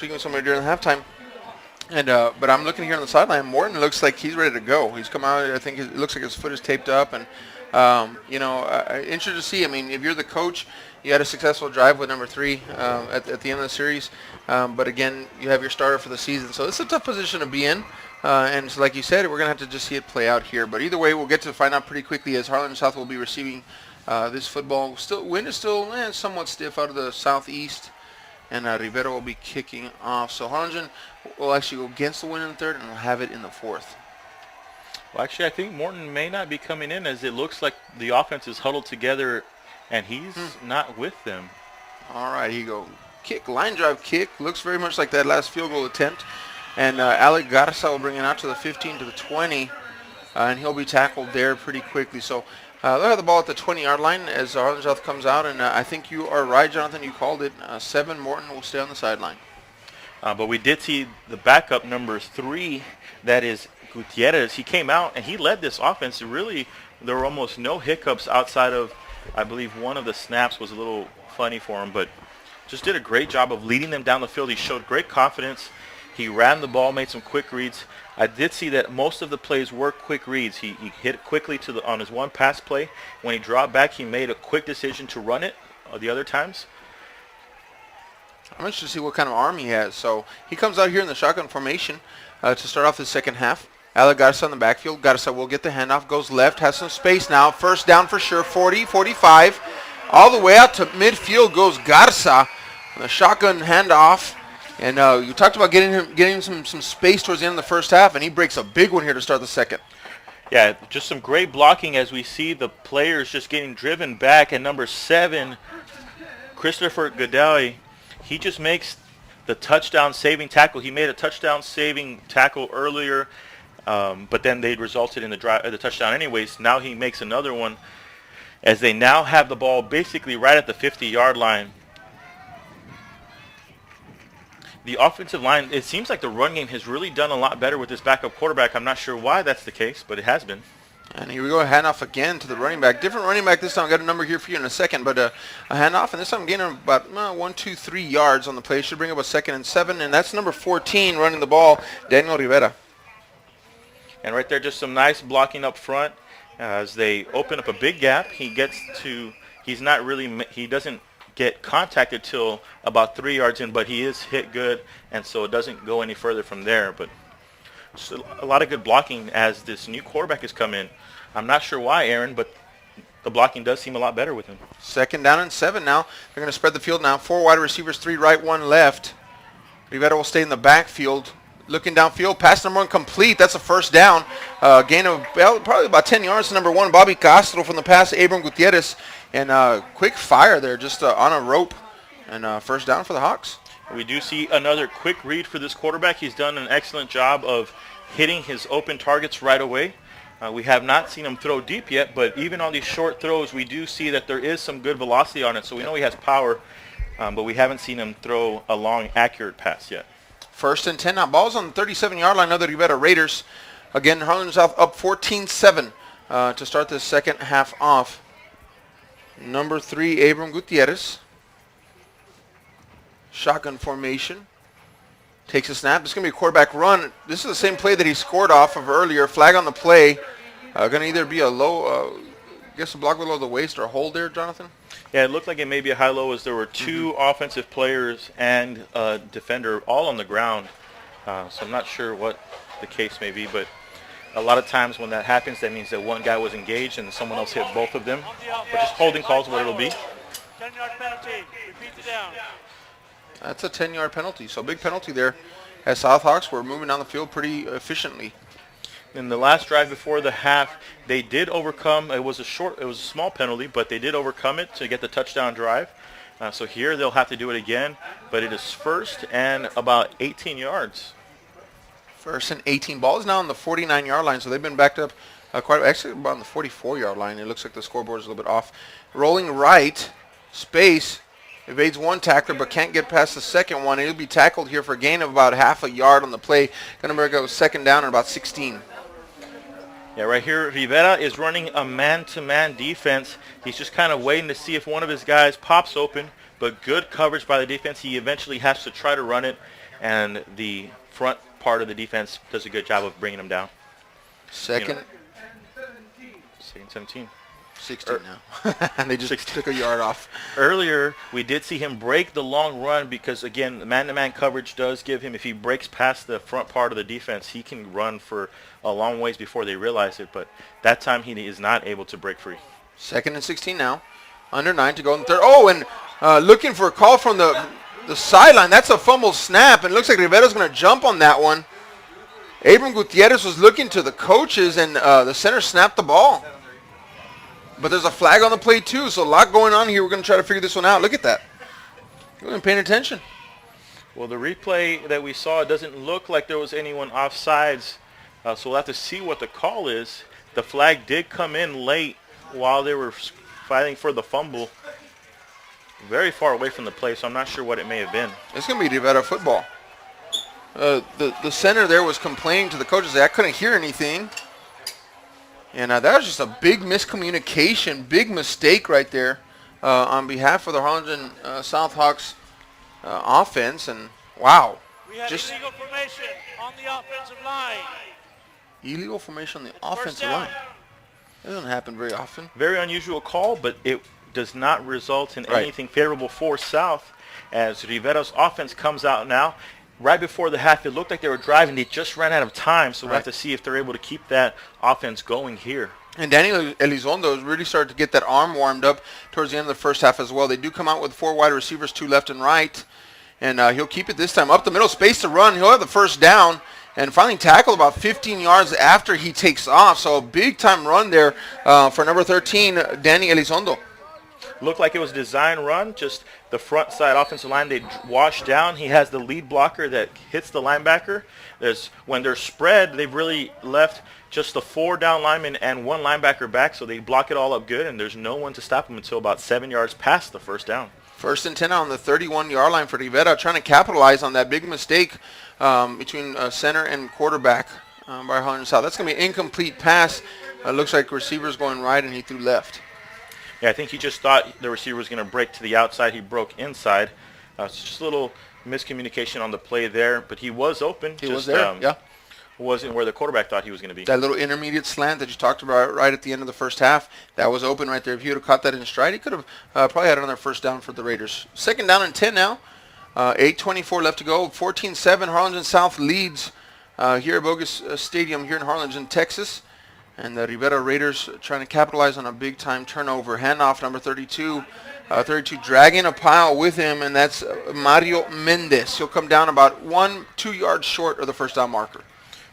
speaking with somebody during the halftime. And but I'm looking here on the sideline. Morton looks like he's ready to go. He's come out. I think it looks like his foot is taped up, and interested to see. I mean, if you're the coach, you had a successful drive with number 3 at the end of the series. But again, you have your starter for the season, so it's a tough position to be in. And so like you said, we're gonna have to just see it play out here. But either way, we'll get to find out pretty quickly as Harlingen South will be receiving this football. Wind is still somewhat stiff out of the southeast. And Rivera will be kicking off. So Harlingen will actually go against the wind in the third, and will have it in the fourth. Well, actually, I think Morton may not be coming in, as it looks like the offense is huddled together, and he's not with them. All right, here you go. Kick, line drive kick. Looks very much like that last field goal attempt. And Alec Garza will bring it out to the 15 to the 20, and he'll be tackled there pretty quickly. So they'll have the ball at the 20-yard line as Harlingen South comes out, and I think you are right, Jonathan. You called it. 7, Morton will stay on the sideline. But we did see the backup number 3, that is Gutierrez. He came out, and he led this offense. Really, there were almost no hiccups outside of, I believe, one of the snaps was a little funny for him, but just did a great job of leading them down the field. He showed great confidence. He ran the ball, made some quick reads. I did see that most of the plays were quick reads. He hit quickly on his one pass play. When he dropped back, he made a quick decision to run it the other times. I'm interested to see what kind of arm he has. So he comes out here in the shotgun formation to start off the second half. Alec Garza on the backfield. Garza will get the handoff, goes left, has some space now. First down for sure, 40, 45. All the way out to midfield goes Garza on the shotgun handoff. And you talked about getting him some space towards the end of the first half, and he breaks a big one here to start the second. Yeah, just some great blocking as we see the players just getting driven back. And number 7, Christopher Godelli, he just makes the touchdown-saving tackle. He made a touchdown-saving tackle earlier, but then they resulted in the touchdown anyways. Now he makes another one as they now have the ball basically right at the 50-yard line. The offensive line, it seems like the run game has really done a lot better with this backup quarterback. I'm not sure why that's the case, but it has been. And here we go, a handoff again to the running back. Different running back this time. I've got a number here for you in a second, but a handoff, and this time gaining about 1, 2, 3 yards on the play. Should bring up a 2nd and 7, and that's number 14 running the ball, Daniel Rivera. And right there, just some nice blocking up front as they open up a big gap. He doesn't get contacted till about 3 yards in, but he is hit good, and so it doesn't go any further from there. But just a lot of good blocking as this new quarterback has come in. I'm not sure why, Aaron, but the blocking does seem a lot better with him. 2nd down and 7 now. They're going to spread the field now. 4 wide receivers, 3 right, 1 left. Rivera will stay in the backfield. Looking downfield, pass number 1 complete. That's a first down. Gain of probably about 10 yards to number 1, Bobby Castro from the pass, Abram Gutierrez. And quick fire there, just on a rope. And first down for the Hawks. We do see another quick read for this quarterback. He's done an excellent job of hitting his open targets right away. We have not seen him throw deep yet, but even on these short throws, we do see that there is some good velocity on it. So we know he has power, but we haven't seen him throw a long, accurate pass yet. 1st and 10 now. Ball's on the 37-yard line of the Rivera Raiders. Again, Harlingen South up 14-7 to start this second half off. Number 3, Abram Gutierrez. Shotgun formation. Takes a snap. This is going to be a quarterback run. This is the same play that he scored off of earlier. Flag on the play. Going to either be a low, I guess a block below the waist or a hold there, Jonathan? Yeah, it looked like it may be a high-low as there were 2 offensive players and a defender all on the ground. So I'm not sure what the case may be, but a lot of times when that happens, that means that one guy was engaged and someone else hit both of them. But just holding calls what it'll be. 10-yard penalty. Repeat the down. That's a 10-yard penalty. So big penalty there as South Hawks were moving down the field pretty efficiently. In the last drive before the half, they did overcome. It was a small penalty, but they did overcome it to get the touchdown drive. So here they'll have to do it again, but it is 1st and about 18 yards. 1st and 18. Ball is now on the 49-yard line, so they've been backed up actually about on the 44-yard line. It looks like the scoreboard is a little bit off. Rolling right, space, evades 1 tackler, but can't get past the second one. He'll be tackled here for a gain of about half a yard on the play. Going to break up 2nd down and about 16. Yeah, right here, Rivera is running a man-to-man defense. He's just kind of waiting to see if one of his guys pops open, but good coverage by the defense. He eventually has to try to run it. and the front part of the defense does a good job of bringing them down. Second, Second 17. 16 now. And they just took a yard off. Earlier, we did see him break the long run because, again, the man-to-man coverage does give him, if he breaks past the front part of the defense, he can run for a long ways before they realize it. But that time he is not able to break free. Second and 16 now. Under 9 to go in the third. Oh, and looking for a call from the sideline. That's a fumble snap, and it looks like Rivera's going to jump on that one. Abram Gutierrez was looking to the coaches, and the center snapped the ball. But there's a flag on the play, too, so a lot going on here. We're going to try to figure this one out. Look at that. You weren't paying attention. Well, the replay that we saw, it doesn't look like there was anyone offsides, so we'll have to see what the call is. The flag did come in late while they were fighting for the fumble. Very far away from the play, so I'm not sure what it may have been. It's going to be Rivera football. The center there was complaining to the coaches that I couldn't hear anything. And that was just a big miscommunication, big mistake right there on behalf of the Harlingen Southhawks offense. And, wow. We had illegal formation on the offensive line. Illegal formation on the offensive line. That doesn't happen very often. Very unusual call, but it does not result in anything favorable for South as Rivera's offense comes out now. Right before the half, it looked like they were driving. They just ran out of time, so we'll have to see if they're able to keep that offense going here. And Danny Elizondo has really started to get that arm warmed up towards the end of the first half as well. They do come out with 4 wide receivers, 2 left and right. And he'll keep it this time. Up the middle, space to run. He'll have the first down. And finally tackled about 15 yards after he takes off. So a big-time run there for number 13, Danny Elizondo. Looked like it was a design run, just the front side offensive line, they wash down. He has the lead blocker that hits the linebacker. When they're spread, they've really left just the 4 down linemen and 1 linebacker back, so they block it all up good, and there's no one to stop them until about 7 yards past the first down. First and 10 on the 31-yard line for Rivera, trying to capitalize on that big mistake between center and quarterback by Harlingen South. That's going to be an incomplete pass. Looks like receiver's going right, and he threw left. Yeah, I think he just thought the receiver was going to break to the outside. He broke inside. It's just a little miscommunication on the play there, but he was open. He was there, yeah. Wasn't where the quarterback thought he was going to be. That little intermediate slant that you talked about right at the end of the first half, that was open right there. If he would have caught that in stride, he could have probably had another first down for the Raiders. Second down and 10 now. 8:24 left to go. 14-7, Harlingen South leads here at Bogus Stadium here in Harlingen, Texas. And the Rivera Raiders trying to capitalize on a big-time turnover. Handoff, number 32. 32 dragging a pile with him, and that's Mario Mendez. He'll come down about 1-2 yards short of the first down marker.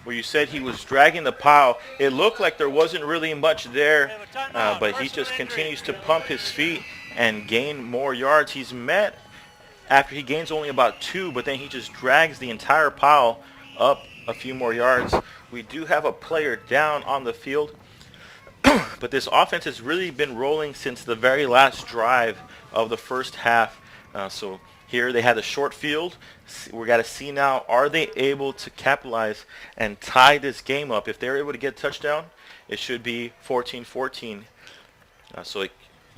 Well, you said he was dragging the pile. It looked like there wasn't really much there, but he just continues to pump his feet and gain more yards. He's met after he gains only about 2, but then he just drags the entire pile up a few more yards. We do have a player down on the field, but this offense has really been rolling since the very last drive of the first half. So here they had a short field. We got to see now, are they able to capitalize and tie this game up? If they're able to get a touchdown, it should be 14-14.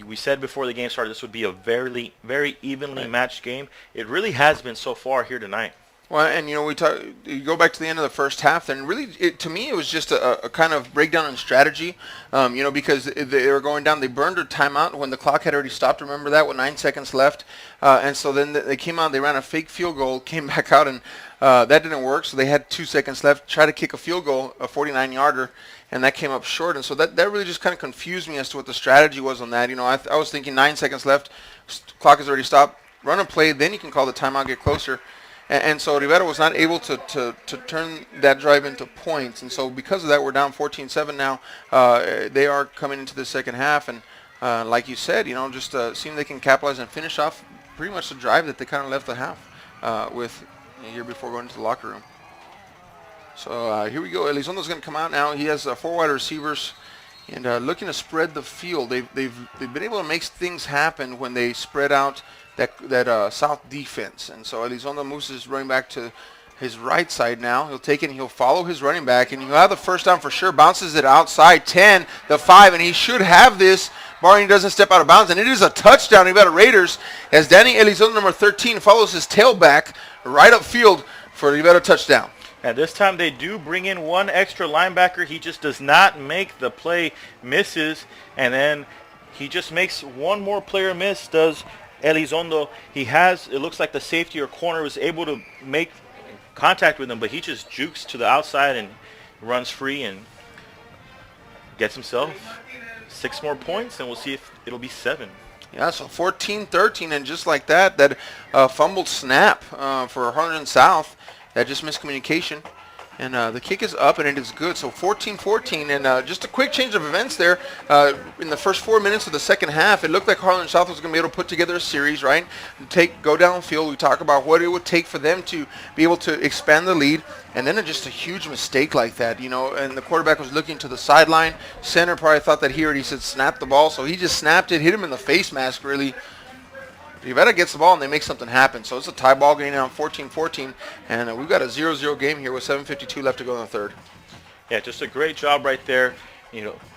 We said before the game started this would be a very, very evenly matched game. It really has been so far here tonight. Well, and you go back to the end of the first half, then really, to me, it was just a kind of breakdown in strategy, because they were going down. They burned their timeout when the clock had already stopped. Remember that, with 9 seconds left? And so then they came out, they ran a fake field goal, came back out, and that didn't work. So they had 2 seconds left, tried to kick a field goal, a 49-yarder, and that came up short. And so that really just kind of confused me as to what the strategy was on that. I was thinking 9 seconds left, clock is already stopped, run a play, then you can call the timeout, get closer. And so Rivera was not able to turn that drive into points. And so because of that, we're down 14-7 now. They are coming into the second half. And like you said, just seeing they can capitalize and finish off pretty much the drive that they kind of left the half with here before going into the locker room. So here we go. Elizondo's going to come out now. He has 4 wide receivers. And looking to spread the field. They've been able to make things happen when they spread out that South defense. And so Elizondo moves his running back to his right side now. He'll take it and he'll follow his running back, and he'll have the first down for sure. Bounces it outside 10, the 5, and he should have this, barring he doesn't step out of bounds. And it is a touchdown. Rivera Raiders, as Danny Elizondo, number 13, follows his tailback right upfield. for Rivera touchdown. And this time they do bring in one extra linebacker. He just does not make the play, misses, and then he just makes one more player miss, does Elizondo. It looks like the safety or corner was able to make contact with him, but he just jukes to the outside and runs free and gets himself 6 more points, and we'll see if it'll be 7. Yeah, so 14-13, and just like that fumbled snap for Harlingen South, that just miscommunication. And the kick is up, and it is good. So 14-14, and just a quick change of events there. In the first 4 minutes of the second half, it looked like Harlingen South was going to be able to put together a series, right? Go downfield. We talk about what it would take for them to be able to expand the lead. And then just a huge mistake like that, and the quarterback was looking to the sideline. Center probably thought that he said snap the ball, so he just snapped it, hit him in the face mask, really. Rivera gets the ball, and they make something happen. So it's a tie ball game now, 14-14, and we've got a 0-0 game here with 7:52 left to go in the third. Yeah, just a great job right there.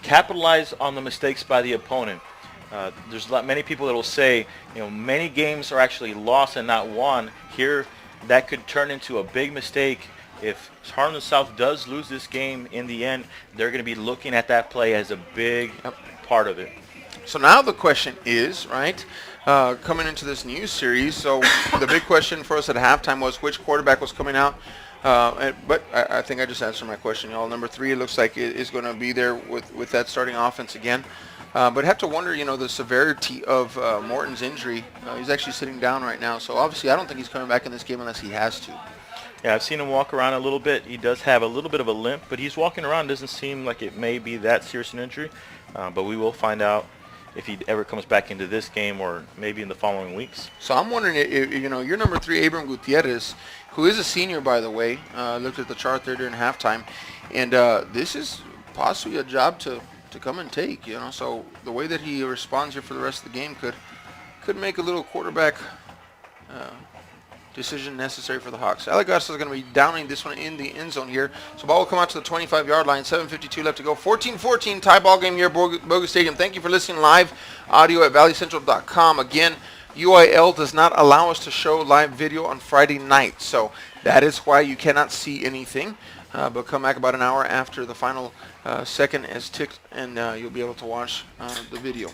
Capitalize on the mistakes by the opponent. There's many people that will say, many games are actually lost and not won. Here, that could turn into a big mistake. If Harlingen South does lose this game in the end, they're going to be looking at that play as a big part of it. So now the question is, right, coming into this new series, so the big question for us at halftime was which quarterback was coming out. But I think I just answered my question, y'all. Number 3, it looks like it is going to be there with that starting offense again. But I have to wonder, the severity of Morton's injury. He's actually sitting down right now, so obviously I don't think he's coming back in this game unless he has to. Yeah, I've seen him walk around a little bit. He does have a little bit of a limp, but he's walking around. Doesn't seem like it may be that serious an injury. But we will find out if he ever comes back into this game or maybe in the following weeks. So I'm wondering if, your number 3, Abram Gutierrez, who is a senior, by the way, looked at the chart there during halftime, and this is possibly a job to come and take, So the way that he responds here for the rest of the game could make a little quarterback decision necessary for the Hawks. Allegasa is going to be downing this one in the end zone here. So ball will come out to the 25-yard line. 7:52 left to go. 14-14 tie ball game here at Bogus Stadium. Thank you for listening live. Audio at valleycentral.com. Again, UIL does not allow us to show live video on Friday night. So that is why you cannot see anything. But come back about an hour after the final second is ticked, and you'll be able to watch the video.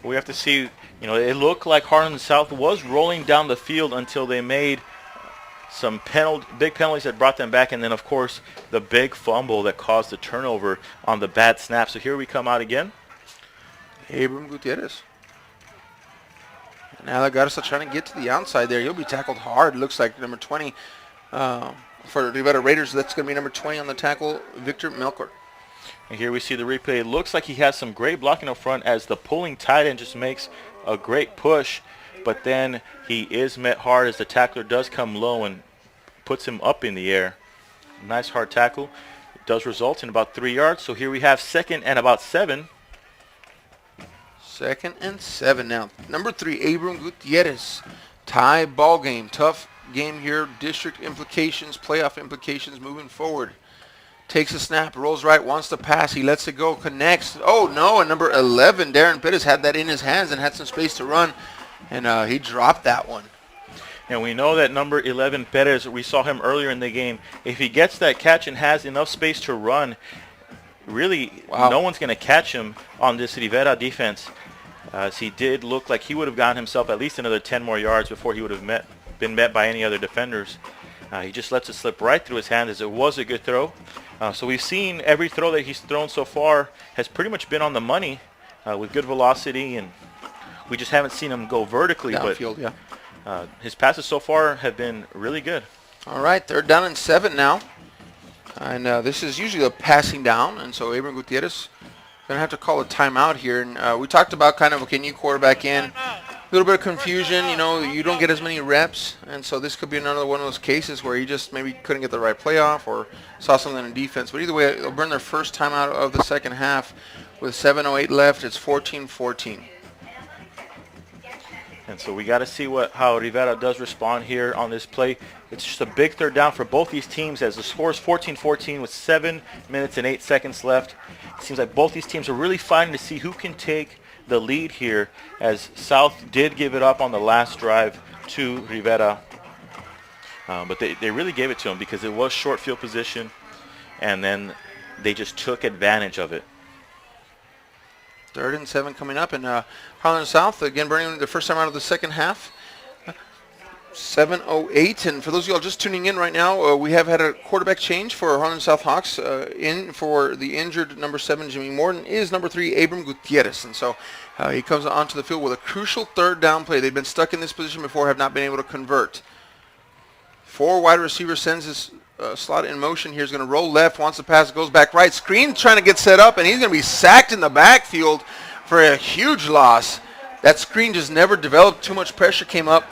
We have to see, it looked like Harlingen South was rolling down the field until they made some big penalties that brought them back, and then, of course, the big fumble that caused the turnover on the bad snap. So here we come out again. Abram Gutierrez. And Allegasa trying to get to the outside there. He'll be tackled hard. Looks like number 20 for the Rivera Raiders. That's going to be number 20 on the tackle, Victor Melkor. And here we see the replay. It looks like he has some great blocking up front as the pulling tight end just makes a great push. But then he is met hard as the tackler does come low and puts him up in the air. Nice hard tackle. It does result in about 3 yards. So here we have 2nd and about 7. 2nd and 7 now. Number 3, Abram Gutierrez. Tie ball game. Tough game here. District implications, playoff implications moving forward. Takes a snap, rolls right, wants to pass. He lets it go, connects. Oh, no, and number 11, Darren Pettis, had that in his hands and had some space to run, and he dropped that one. And we know that number 11, Perez, we saw him earlier in the game. If he gets that catch and has enough space to run, really no one's going to catch him on this Rivera defense. As he did look like he would have gotten himself at least another 10 more yards before he would have been met by any other defenders. He just lets it slip right through his hands as it was a good throw. So we've seen every throw that he's thrown so far has pretty much been on the money with good velocity, and we just haven't seen him go vertically. Downfield, but his passes so far have been really good. All right, 3rd down and 7 now. And this is usually a passing down, and so Abram Gutierrez going to have to call a timeout here. And we talked about kind of, okay, new quarterback in. A little bit of confusion, you don't get as many reps, and so this could be another one of those cases where he just maybe couldn't get the right play off or saw something in defense. But either way, they'll burn their first time out of the second half with 7:08 left. It's 14-14. And so we got to see how Rivera does respond here on this play. It's just a big 3rd down for both these teams as the score is 14-14 with 7 minutes and 8 seconds left. It seems like both these teams are really fighting to see who can take the lead here, as South did give it up on the last drive to Rivera. But they really gave it to him because it was short field position, and then they just took advantage of it. 3rd and 7 coming up, and Harlingen South again bringing the first time out of the second half. 7:08, and for those of y'all just tuning in right now, we have had a quarterback change for Harlingen South Hawks. In for the injured number 7 Jimmy Morton is number 3 Abram Gutierrez, and so he comes onto the field with a crucial 3rd down play. They've been stuck in this position before, have not been able to convert. 4 wide receiver sends his slot in motion. Here's going to roll left, wants to pass, goes back right. Screen trying to get set up, and he's going to be sacked in the backfield for a huge loss. That screen just never developed. Too much pressure came up.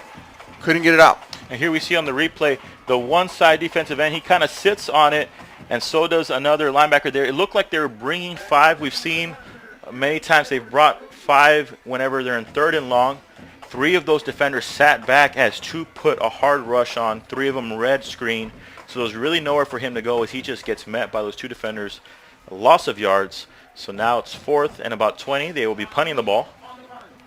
Couldn't get it out. And here we see on the replay, the one side defensive end, he kind of sits on it, and so does another linebacker there. It looked like they were bringing 5. We've seen many times they've brought 5 whenever they're in 3rd and long. 3 of those defenders sat back as 2 put a hard rush on. 3 of them red screen. So there's really nowhere for him to go as he just gets met by those 2 defenders. A loss of yards. So now it's 4th and about 20. They will be punting the ball.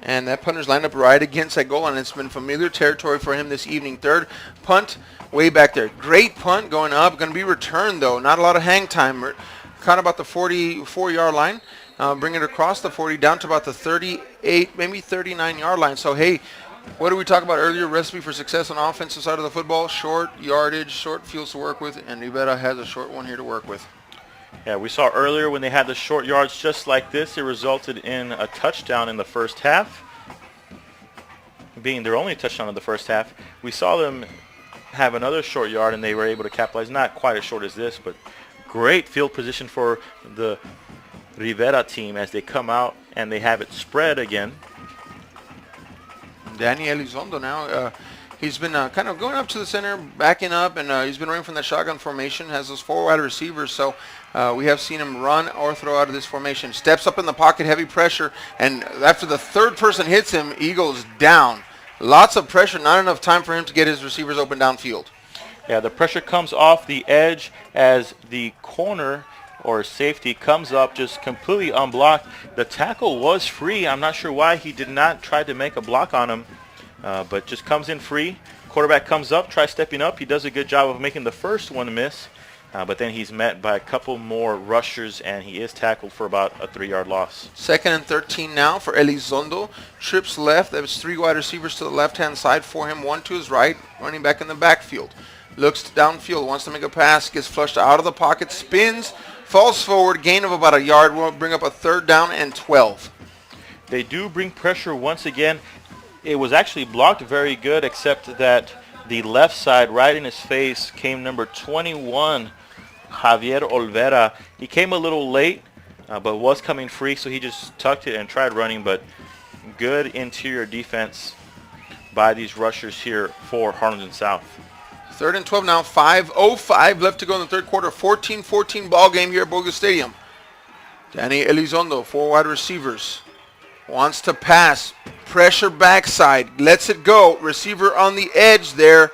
And that punter's lined up right against that goal line. It's been familiar territory for him this evening. 3rd punt way back there. Great punt going up. Going to be returned, though. Not a lot of hang time. Caught about the 44-yard line. Bring it across the 40 down to about the 38, maybe 39-yard line. So, hey, what did we talk about earlier? Recipe for success on the offensive side of the football. Short yardage, short fields to work with, and Rivera has a short one here to work with. Yeah, we saw earlier when they had the short yards just like this, it resulted in a touchdown in the first half, being their only touchdown of the first half. We saw them have another short yard, and they were able to capitalize. Not quite as short as this, but great field position for the Rivera team as they come out and they have it spread again. Danny Elizondo now, he's been kind of going up to the center, backing up, and he's been running from that shotgun formation, has those 4 wide receivers, so we have seen him run or throw out of this formation. Steps up in the pocket, heavy pressure, and after the 3rd person hits him, he goes down. Lots of pressure, not enough time for him to get his receivers open downfield. Yeah, the pressure comes off the edge as the corner or safety comes up just completely unblocked. The tackle was free. I'm not sure why he did not try to make a block on him, but just comes in free. Quarterback comes up, tries stepping up. He does a good job of making the first one miss, but then he's met by a couple more rushers, and he is tackled for about a 3-yard loss. 2nd and 13 now for Elizondo. Trips left. There's 3 wide receivers to the left-hand side for him, 1 to his right, running back in the backfield. Looks downfield, wants to make a pass, gets flushed out of the pocket, spins, falls forward, gain of about a yard, will bring up a 3rd down and 12. They do bring pressure once again. It was actually blocked very good, except that the left side, right in his face, came number 21, Javier Olvera. He came a little late, but was coming free, so he just tucked it and tried running, but good interior defense by these rushers here for Harlingen South. 3rd and 12 now, 5:05 left to go in the 3rd quarter. 14-14 ball game here at Bogus Stadium. Danny Elizondo, 4 wide receivers. Wants to pass. Pressure backside. Lets it go. Receiver on the edge there.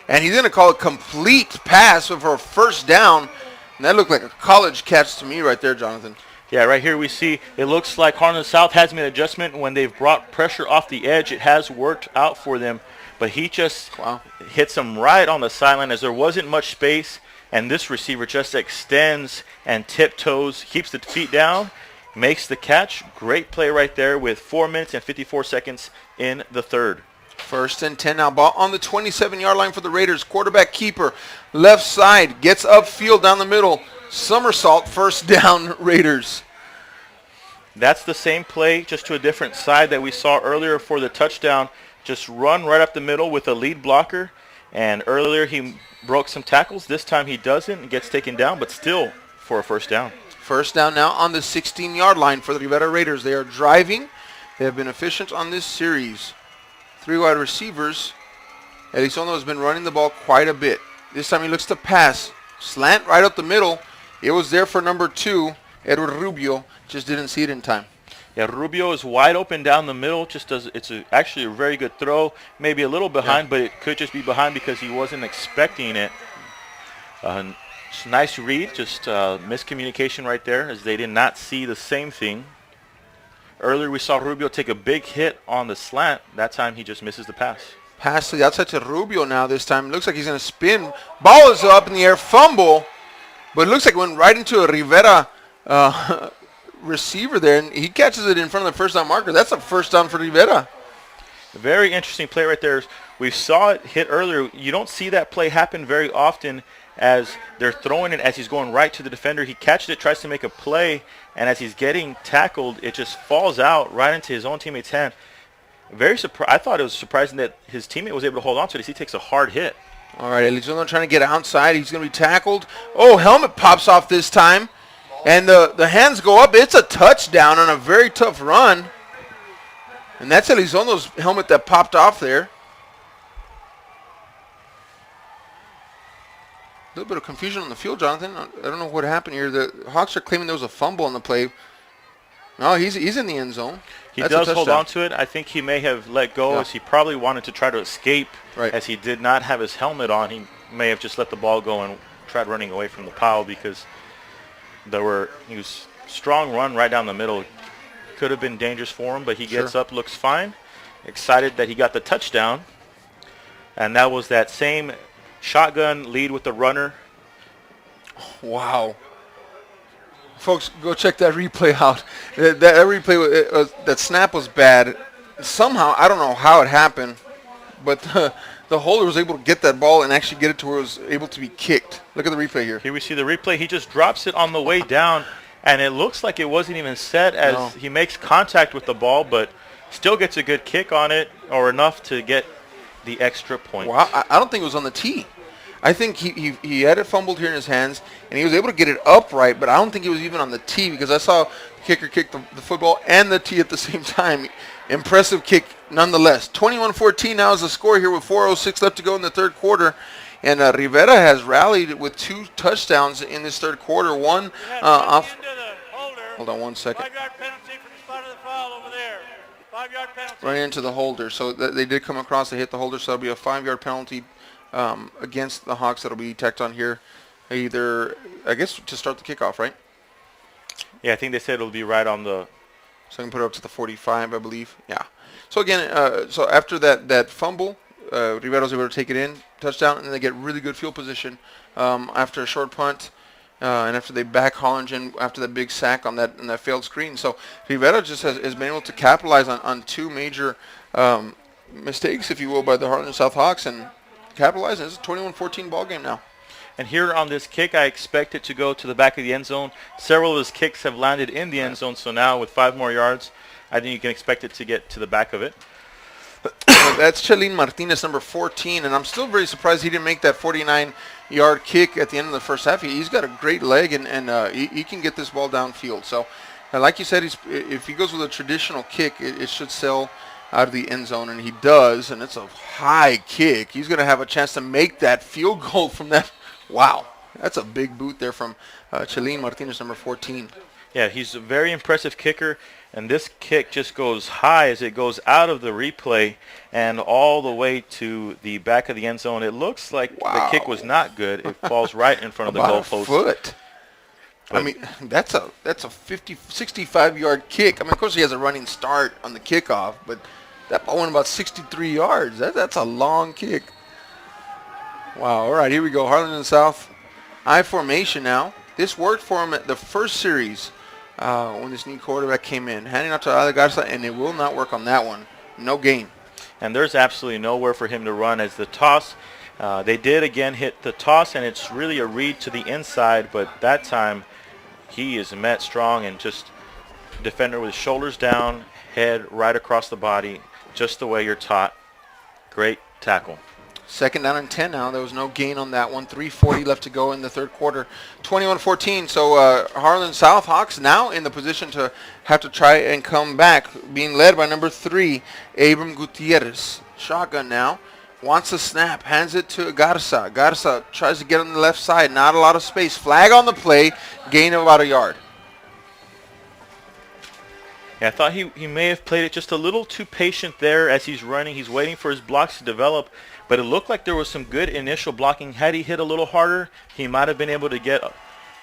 And he's going to call a complete pass for a 1st down. And that looked like a college catch to me right there, Jonathan. Yeah, right here we see it looks like Harlingen South has made an adjustment when they've brought pressure off the edge. It has worked out for them. But he just hits him right on the sideline as there wasn't much space, and this receiver just extends and tiptoes, keeps the feet down, makes the catch. Great play right there with 4 minutes and 54 seconds in the 3rd. 1st and 10 now. Ball on the 27-yard line for the Raiders. Quarterback keeper, left side, gets upfield down the middle. Somersault, 1st down, Raiders. That's the same play, just to a different side that we saw earlier for the touchdown. Just run right up the middle with a lead blocker. And earlier he broke some tackles. This time he doesn't and gets taken down, but still for a 1st down. 1st down now on the 16-yard line for the Rivera Raiders. They are driving. They have been efficient on this series. 3 wide receivers. Elizondo has been running the ball quite a bit. This time he looks to pass. Slant right up the middle. It was there for number 2, Edward Rubio. Just didn't see it in time. Yeah, Rubio is wide open down the middle. Actually a very good throw. Maybe a little behind, but it could just be behind because he wasn't expecting it. Nice read, just miscommunication right there as they did not see the same thing. Earlier we saw Rubio take a big hit on the slant. That time he just misses the pass. Pass to the outside to Rubio now this time. Looks like he's going to spin. Ball is up in the air. Fumble. But it looks like it went right into a Rivera receiver there. And he catches it in front of the first down marker. That's a first down for Rivera. Very interesting play right there. We saw it hit earlier. You don't see that play happen very often as they're throwing it as he's going right to the defender. He catches it, tries to make a play, and as he's getting tackled, it just falls out right into his own teammate's hand. I thought it was surprising that his teammate was able to hold on to it as he takes a hard hit. All right, Elizondo trying to get outside. He's going to be tackled. Oh, helmet pops off this time. And the hands go up. It's a touchdown on a very tough run. And that's Elizondo's helmet that popped off there. A little bit of confusion on the field, Jonathan. I don't know what happened here. The Hawks are claiming there was a fumble on the play. No, he's in the end zone. He does hold on to it. I think he may have let go as he probably wanted to try to escape. Right. As he did not have his helmet on, he may have just let the ball go and tried running away from the pile because he was strong run right down the middle. Could have been dangerous for him, but he gets up, looks fine. Excited that he got the touchdown. And that was that same shotgun lead with the runner. Wow. Folks, go check that replay out. That replay, that snap was bad. Somehow, I don't know how it happened, but the holder was able to get that ball and actually get it to where it was able to be kicked. Look at the replay here. Here we see the replay. He just drops it on the way down, and it looks like it wasn't even set as he makes contact with the ball, but still gets a good kick on it or enough to get the extra point. Wow, I don't think it was on the tee. I think he had it fumbled here in his hands, and he was able to get it upright, but I don't think it was even on the tee because I saw the kicker kick the football and the tee at the same time. Impressive kick nonetheless. 21-14 now is the score here with 4:06 left to go in the third quarter. And Rivera has rallied with 2 touchdowns in this third quarter. One off. Hold on 1 second. 5-yard penalty for the spot of the foul over there. 5-yard penalty. Right into the holder. So they did come across. They hit the holder, so it'll be a 5-yard penalty against the Hawks that'll be tacked on here. Either, I guess, to start the kickoff, right? Yeah, I think they said it'll be right on the... So I can put it up to the 45, I believe. Yeah. So again, so after that fumble, Rivera was able to take it in, touchdown, and they get really good field position after a short punt, and after they back Harlingen after that big sack on that failed screen. So Rivera just has been able to capitalize on 2 major mistakes, if you will, by the Harlingen South Hawks, and capitalize. It's a 21-14 ball game now. And here on this kick, I expect it to go to the back of the end zone. Several of his kicks have landed in the end zone, so now with 5 more yards, I think you can expect it to get to the back of it. That's Chalin Martinez, number 14, and I'm still very surprised he didn't make that 49-yard kick at the end of the first half. He's got a great leg, and he can get this ball downfield. So, like you said, if he goes with a traditional kick, it should sail out of the end zone, and he does, and it's a high kick. He's going to have a chance to make that field goal from that. Wow, that's a big boot there from Chalin Martinez, number 14. Yeah, he's a very impressive kicker, and this kick just goes high as it goes out of the replay and all the way to the back of the end zone. It looks like the kick was not good. It falls right in front of the goalpost. A foot. But I mean, that's a 65-yard kick. I mean, of course he has a running start on the kickoff, but that ball went about 63 yards. That's a long kick. Wow. All right, here we go. Harlingen South I formation now. This worked for him at the first series when this new quarterback came in. Handing out to Ale Garza, and it will not work on that one. No gain. And there's absolutely nowhere for him to run as the toss. They did again hit the toss, and it's really a read to the inside, but that time he is met strong and just defender with shoulders down, head right across the body, just the way you're taught. Great tackle. 2nd down and 10 now. There was no gain on that one. 3:40 left to go in the third quarter. 21-14. So Harlingen South Hawks now in the position to have to try and come back, being led by number 3, Abram Gutierrez. Shotgun now. Wants a snap. Hands it to Garza. Garza tries to get on the left side. Not a lot of space. Flag on the play. Gain of about a yard. Yeah, I thought he may have played it just a little too patient there as he's running. He's waiting for his blocks to develop. But it looked like there was some good initial blocking. Had he hit a little harder, he might have been able to get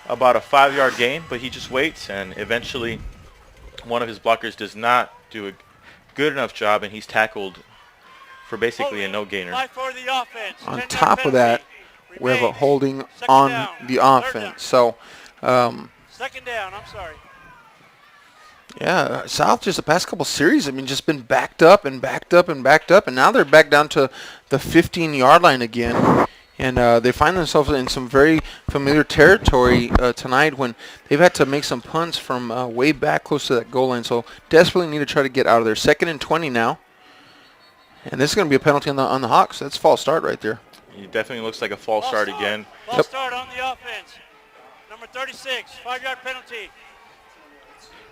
about a 5-yard gain. But he just waits, and eventually one of his blockers does not do a good enough job, and he's tackled for basically a no gainer. Fly for the offense. On 10-yard top of that, penalty. we have a Remains. holding Second on down. the Third down. offense. So, Second down, I'm sorry. yeah, South just the past couple series, I mean, just been backed up and backed up and backed up, and now they're back down to the 15-yard line again. And they find themselves in some very familiar territory tonight when they've had to make some punts from way back close to that goal line. So desperately need to try to get out of there. 2nd and 20 now. And this is going to be a penalty on the Hawks. That's false start right there. It definitely looks like a false start again. False start on the offense. Number 36, 5-yard penalty.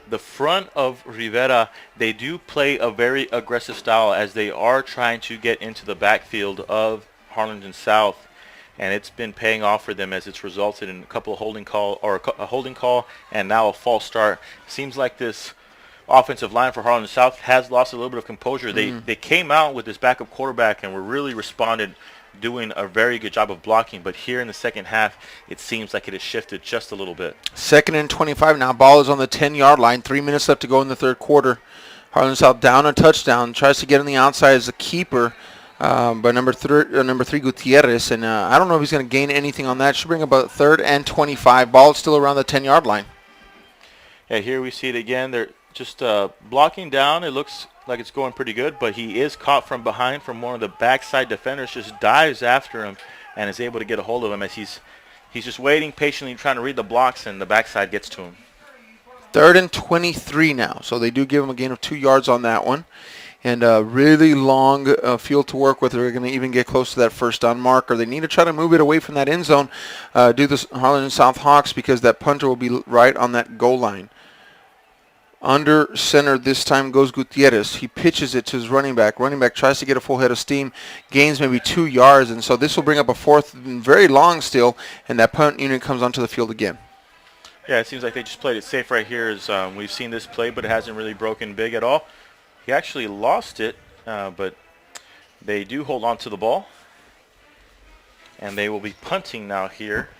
The front of Rivera, they do play a very aggressive style as they are trying to get into the backfield of Harlingen South. And it's been paying off for them as it's resulted in a couple of holding call and now a false start. Seems like this offensive line for Harlingen South has lost a little bit of composure. They came out with this backup quarterback and were really responded, doing a very good job of blocking. But here in the second half, it seems like it has shifted just a little bit. 2nd and 25 now. Ball is on the 10-yard line. 3 minutes left to go in the third quarter. Harlingen South down a touchdown. Tries to get on the outside as a keeper. By number 3 Gutierrez, and I don't know if he's going to gain anything on that. Should bring about 3rd and 25. Ball still around the 10-yard line. Yeah, here we see it again. They're just blocking down. It looks like it's going pretty good, but he is caught from behind from one of the backside defenders. Just dives after him and is able to get a hold of him as he's just waiting patiently, trying to read the blocks, and the backside gets to him. 3rd and 23 now, so they do give him a gain of 2 yards on that one. And a really long field to work with. They're going to even get close to that first down marker. They need to try to move it away from that end zone, do the Harlingen South Hawks, because that punter will be right on that goal line. Under center this time goes Gutierrez. He pitches it to his running back. Running back tries to get a full head of steam, gains maybe 2 yards, and so this will bring up a 4th and very long still, and that punt unit comes onto the field again. Yeah, it seems like they just played it safe right here. As we've seen this play, but it hasn't really broken big at all. He actually lost it, but they do hold on to the ball. And they will be punting now here.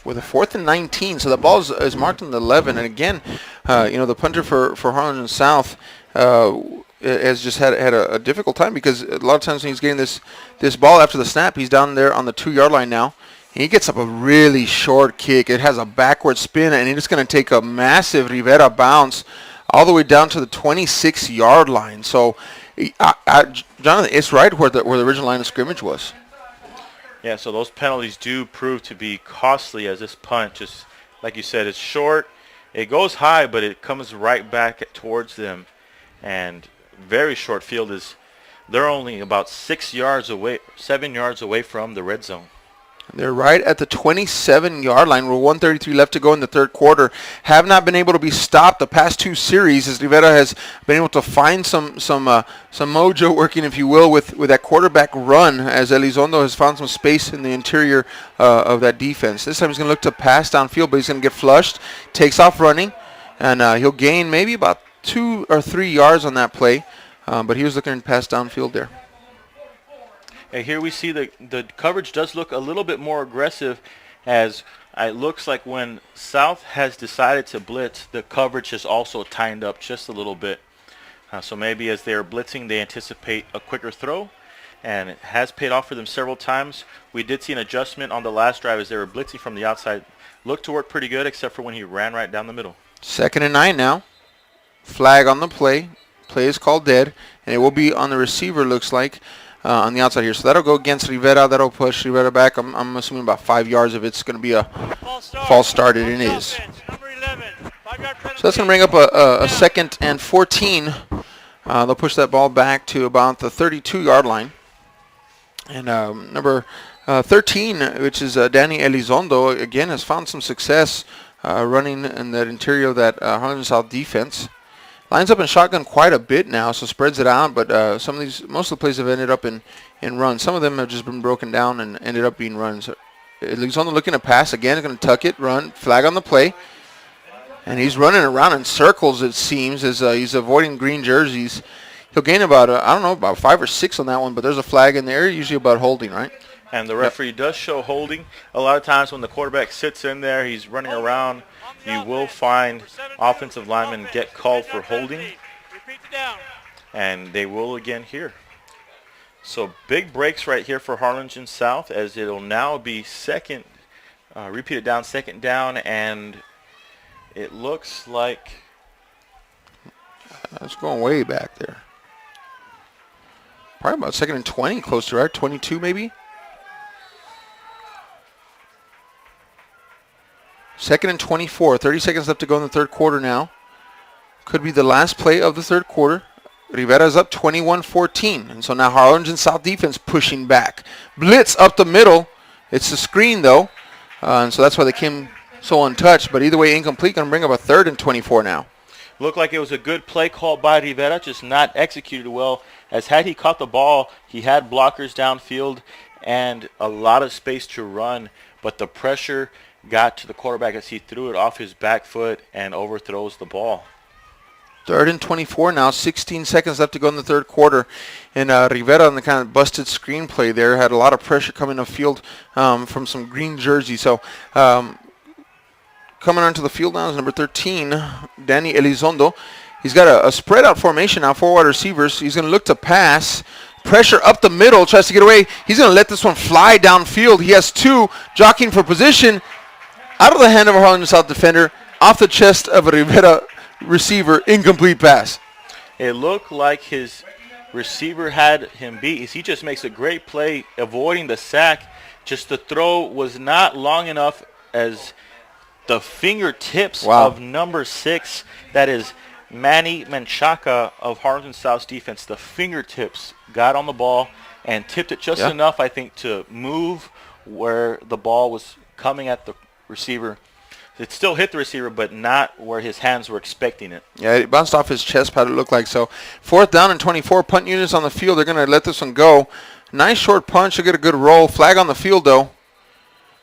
With a 4th and 19, so the ball is marked on the 11. And again, the punter for Harlingen South has just had a difficult time because a lot of times when he's getting this ball after the snap, he's down there on the 2-yard line now. He gets up a really short kick. It has a backward spin, and it's going to take a massive Rivera bounce all the way down to the 26-yard line. So, Jonathan, it's right where the original line of scrimmage was. Yeah, so those penalties do prove to be costly as this punt, just like you said, it's short. It goes high, but it comes right back towards them. And very short field is they're only about 7 yards away from the red zone. They're right at the 27-yard line. We're 1:33 left to go in the third quarter. Have not been able to be stopped the past 2 series as Rivera has been able to find some mojo working, if you will, with that quarterback run as Elizondo has found some space in the interior of that defense. This time he's going to look to pass downfield, but he's going to get flushed. Takes off running, and he'll gain maybe about 2 or 3 yards on that play, but he was looking to pass downfield there. And here we see the coverage does look a little bit more aggressive, as it looks like when South has decided to blitz, the coverage is also tightened up just a little bit. So maybe as they're blitzing, they anticipate a quicker throw, and it has paid off for them several times. We did see an adjustment on the last drive as they were blitzing from the outside. Looked to work pretty good, except for when he ran right down the middle. 2nd and 9 now. Flag on the play. Play is called dead, and it will be on the receiver, looks like. On the outside here. So that'll go against Rivera. That'll push Rivera back. I'm assuming about 5 yards of it's going to be a false start. It is. Number 11, 5-yard penalty. So that's going to bring up a 2nd and 14. They'll push that ball back to about the 32-yard line. And number 13, which is Danny Elizondo, again has found some success running in that interior of that Harlingen South defense. Lines up in shotgun quite a bit now, so spreads it out, but most of the plays have ended up in runs. Some of them have just been broken down and ended up being runs. Elizondo looking to pass again, going to tuck it, run, flag on the play. And he's running around in circles, it seems, as he's avoiding green jerseys. He'll gain about, about 5 or 6 on that one, but there's a flag in there, usually about holding, right? And the referee does show holding. A lot of times when the quarterback sits in there, he's running around. You will find offensive linemen get called for holding. And they will again here. So big breaks right here for Harlingen South, as it'll now be second, repeated down, second down, and it looks like That's going way back there. Probably about second and 20, close to, right? 22 maybe? Second and 24. 30 seconds left to go in the third quarter now. Could be the last play of the third quarter. Rivera's up 21-14. And so now Harlingen South defense pushing back. Blitz up the middle. It's a screen, though. And so that's why they came so untouched. But either way, incomplete. Going to bring up a third and 24 now. looked like it was a good play called by Rivera, just not executed well. As had he caught the ball, he had blockers downfield and a lot of space to run. But the pressure got to the quarterback as he threw it off his back foot and overthrows the ball. Third and 24 now, 16 seconds left to go in the third quarter. And Rivera on the kind of busted screen play there had a lot of pressure coming upfield from some green jerseys. So coming onto the field now is number 13, Danny Elizondo. He's got a spread out formation now, 4 wide receivers. He's going to look to pass. Pressure up the middle, tries to get away. He's going to let this one fly downfield. He has 2 jockeying for position. Out of the hand of a Harlingen South defender, off the chest of a Rivera receiver, incomplete pass. It looked like his receiver had him beat. He just makes a great play avoiding the sack. Just the throw was not long enough as the fingertips of number 6, that is Manny Menchaca of Harlingen South's defense. The fingertips got on the ball and tipped it just enough, I think, to move where the ball was coming at the receiver. It still hit the receiver, but not where his hands were expecting it. Yeah, it bounced off his chest pad, it looked like. So 4th down and 24. Punt units on the field. They're going to let this one go. Nice short punch. They'll get a good roll. Flag on the field, though.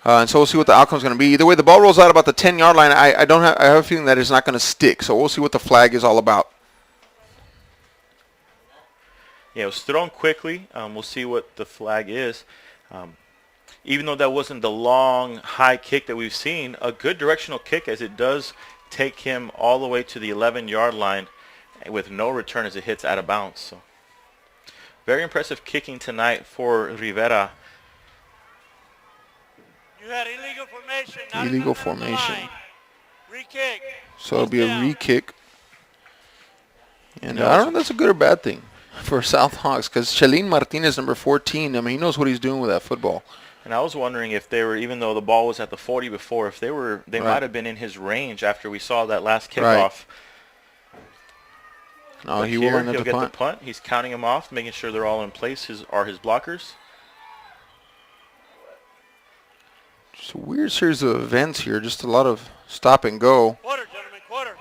And so we'll see what the outcome is going to be. Either way, the ball rolls out about the 10-yard line. I have a feeling that it's not going to stick. So we'll see what the flag is all about. Yeah, it was thrown quickly. We'll see what the flag is. Even though that wasn't the long, high kick that we've seen, a good directional kick, as it does take him all the way to the 11-yard line with no return as it hits out of bounds. So, very impressive kicking tonight for Rivera. You had illegal formation. Not illegal formation. Re-kick. So it'll be a re-kick. And I don't know if that's a good or bad thing for South Hawks, because Chelín Martinez, number 14, I mean, he knows what he's doing with that football. And I was wondering if they were, even though the ball was at the 40 before, if they might have been in his range after we saw that last kickoff. No, he will he'll get the punt. He's counting them off, making sure they're all in place. Are his blockers? Just a weird series of events here. Just a lot of stop and go. Quarter, gentlemen, quarter.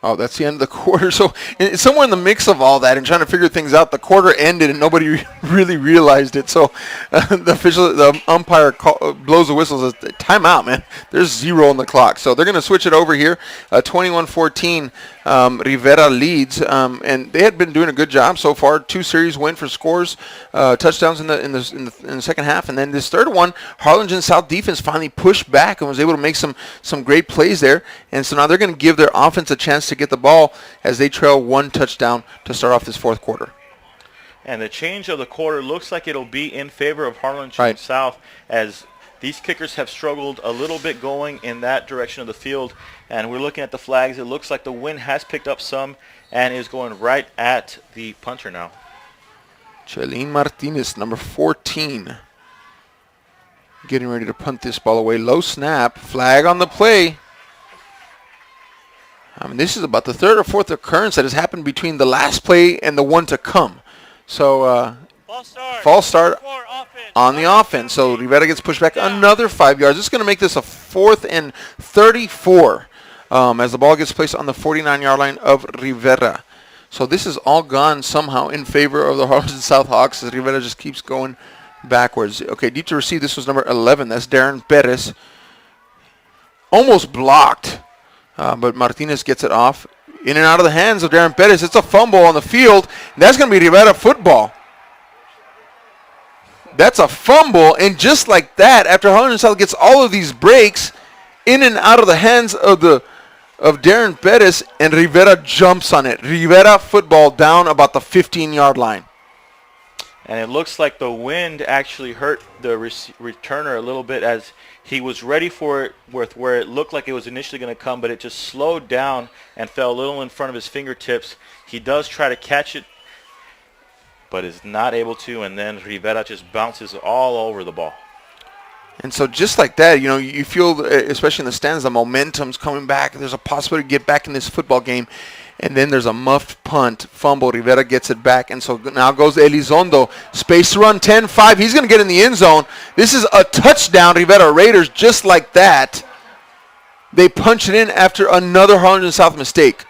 Oh, that's the end of the quarter. So somewhere in the mix of all that and trying to figure things out, the quarter ended and nobody really realized it. So the umpire blows the whistle and says, timeout, man. There's 0 on the clock. So they're going to switch it over here. 21-14, Rivera leads. And they had been doing a good job so far. 2 series win for scores, touchdowns in the second half. And then this third one, Harlingen South defense finally pushed back and was able to make some great plays there. And so now they're going to give their offense a chance to get the ball as they trail 1 touchdown to start off this fourth quarter. And the change of the quarter looks like it'll be in favor of Harlingen South, as these kickers have struggled a little bit going in that direction of the field. And we're looking at the flags. It looks like the wind has picked up some and is going right at the punter now. Chelín Martinez, number 14, getting ready to punt this ball away. Low snap, flag on the play. I mean, this is about the 3rd or 4th occurrence that has happened between the last play and the one to come. So, false start on the offense. So, Rivera gets pushed back another 5 yards. This is going to make this a 4th and 34 as the ball gets placed on the 49-yard line of Rivera. So, this is all gone somehow in favor of the Harlingen South Hawks as Rivera just keeps going backwards. Okay, deep to receive. This was number 11. That's Darren Perez. Almost blocked. But Martinez gets it off. In and out of the hands of Darren Perez. It's a fumble on the field. And that's going to be Rivera football. That's a fumble. And just like that, after Harlingen South gets all of these breaks, in and out of the hands of Darren Perez, and Rivera jumps on it. Rivera football down about the 15-yard line. And it looks like the wind actually hurt the returner a little bit as he was ready for it with where it looked like it was initially going to come, but it just slowed down and fell a little in front of his fingertips. He does try to catch it, but is not able to, and then Rivera just bounces all over the ball. And so just like that, you feel, especially in the stands, the momentum's coming back. There's a possibility to get back in this football game. And then there's a muffed punt, fumble. Rivera gets it back. And so now goes Elizondo. Space run, 10-5. He's going to get in the end zone. This is a touchdown, Rivera Raiders, just like that. They punch it in after another Harlingen South mistake.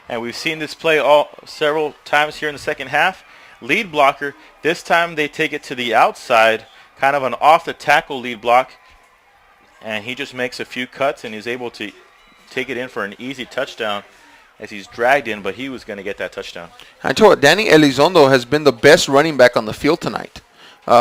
And we've seen this play several times here in the second half. Lead blocker. This time they take it to the outside, kind of an off-the-tackle lead block. And he just makes a few cuts, and he's able to take it in for an easy touchdown as he's dragged in, but he was going to get that touchdown. I told you, Danny Elizondo has been the best running back on the field tonight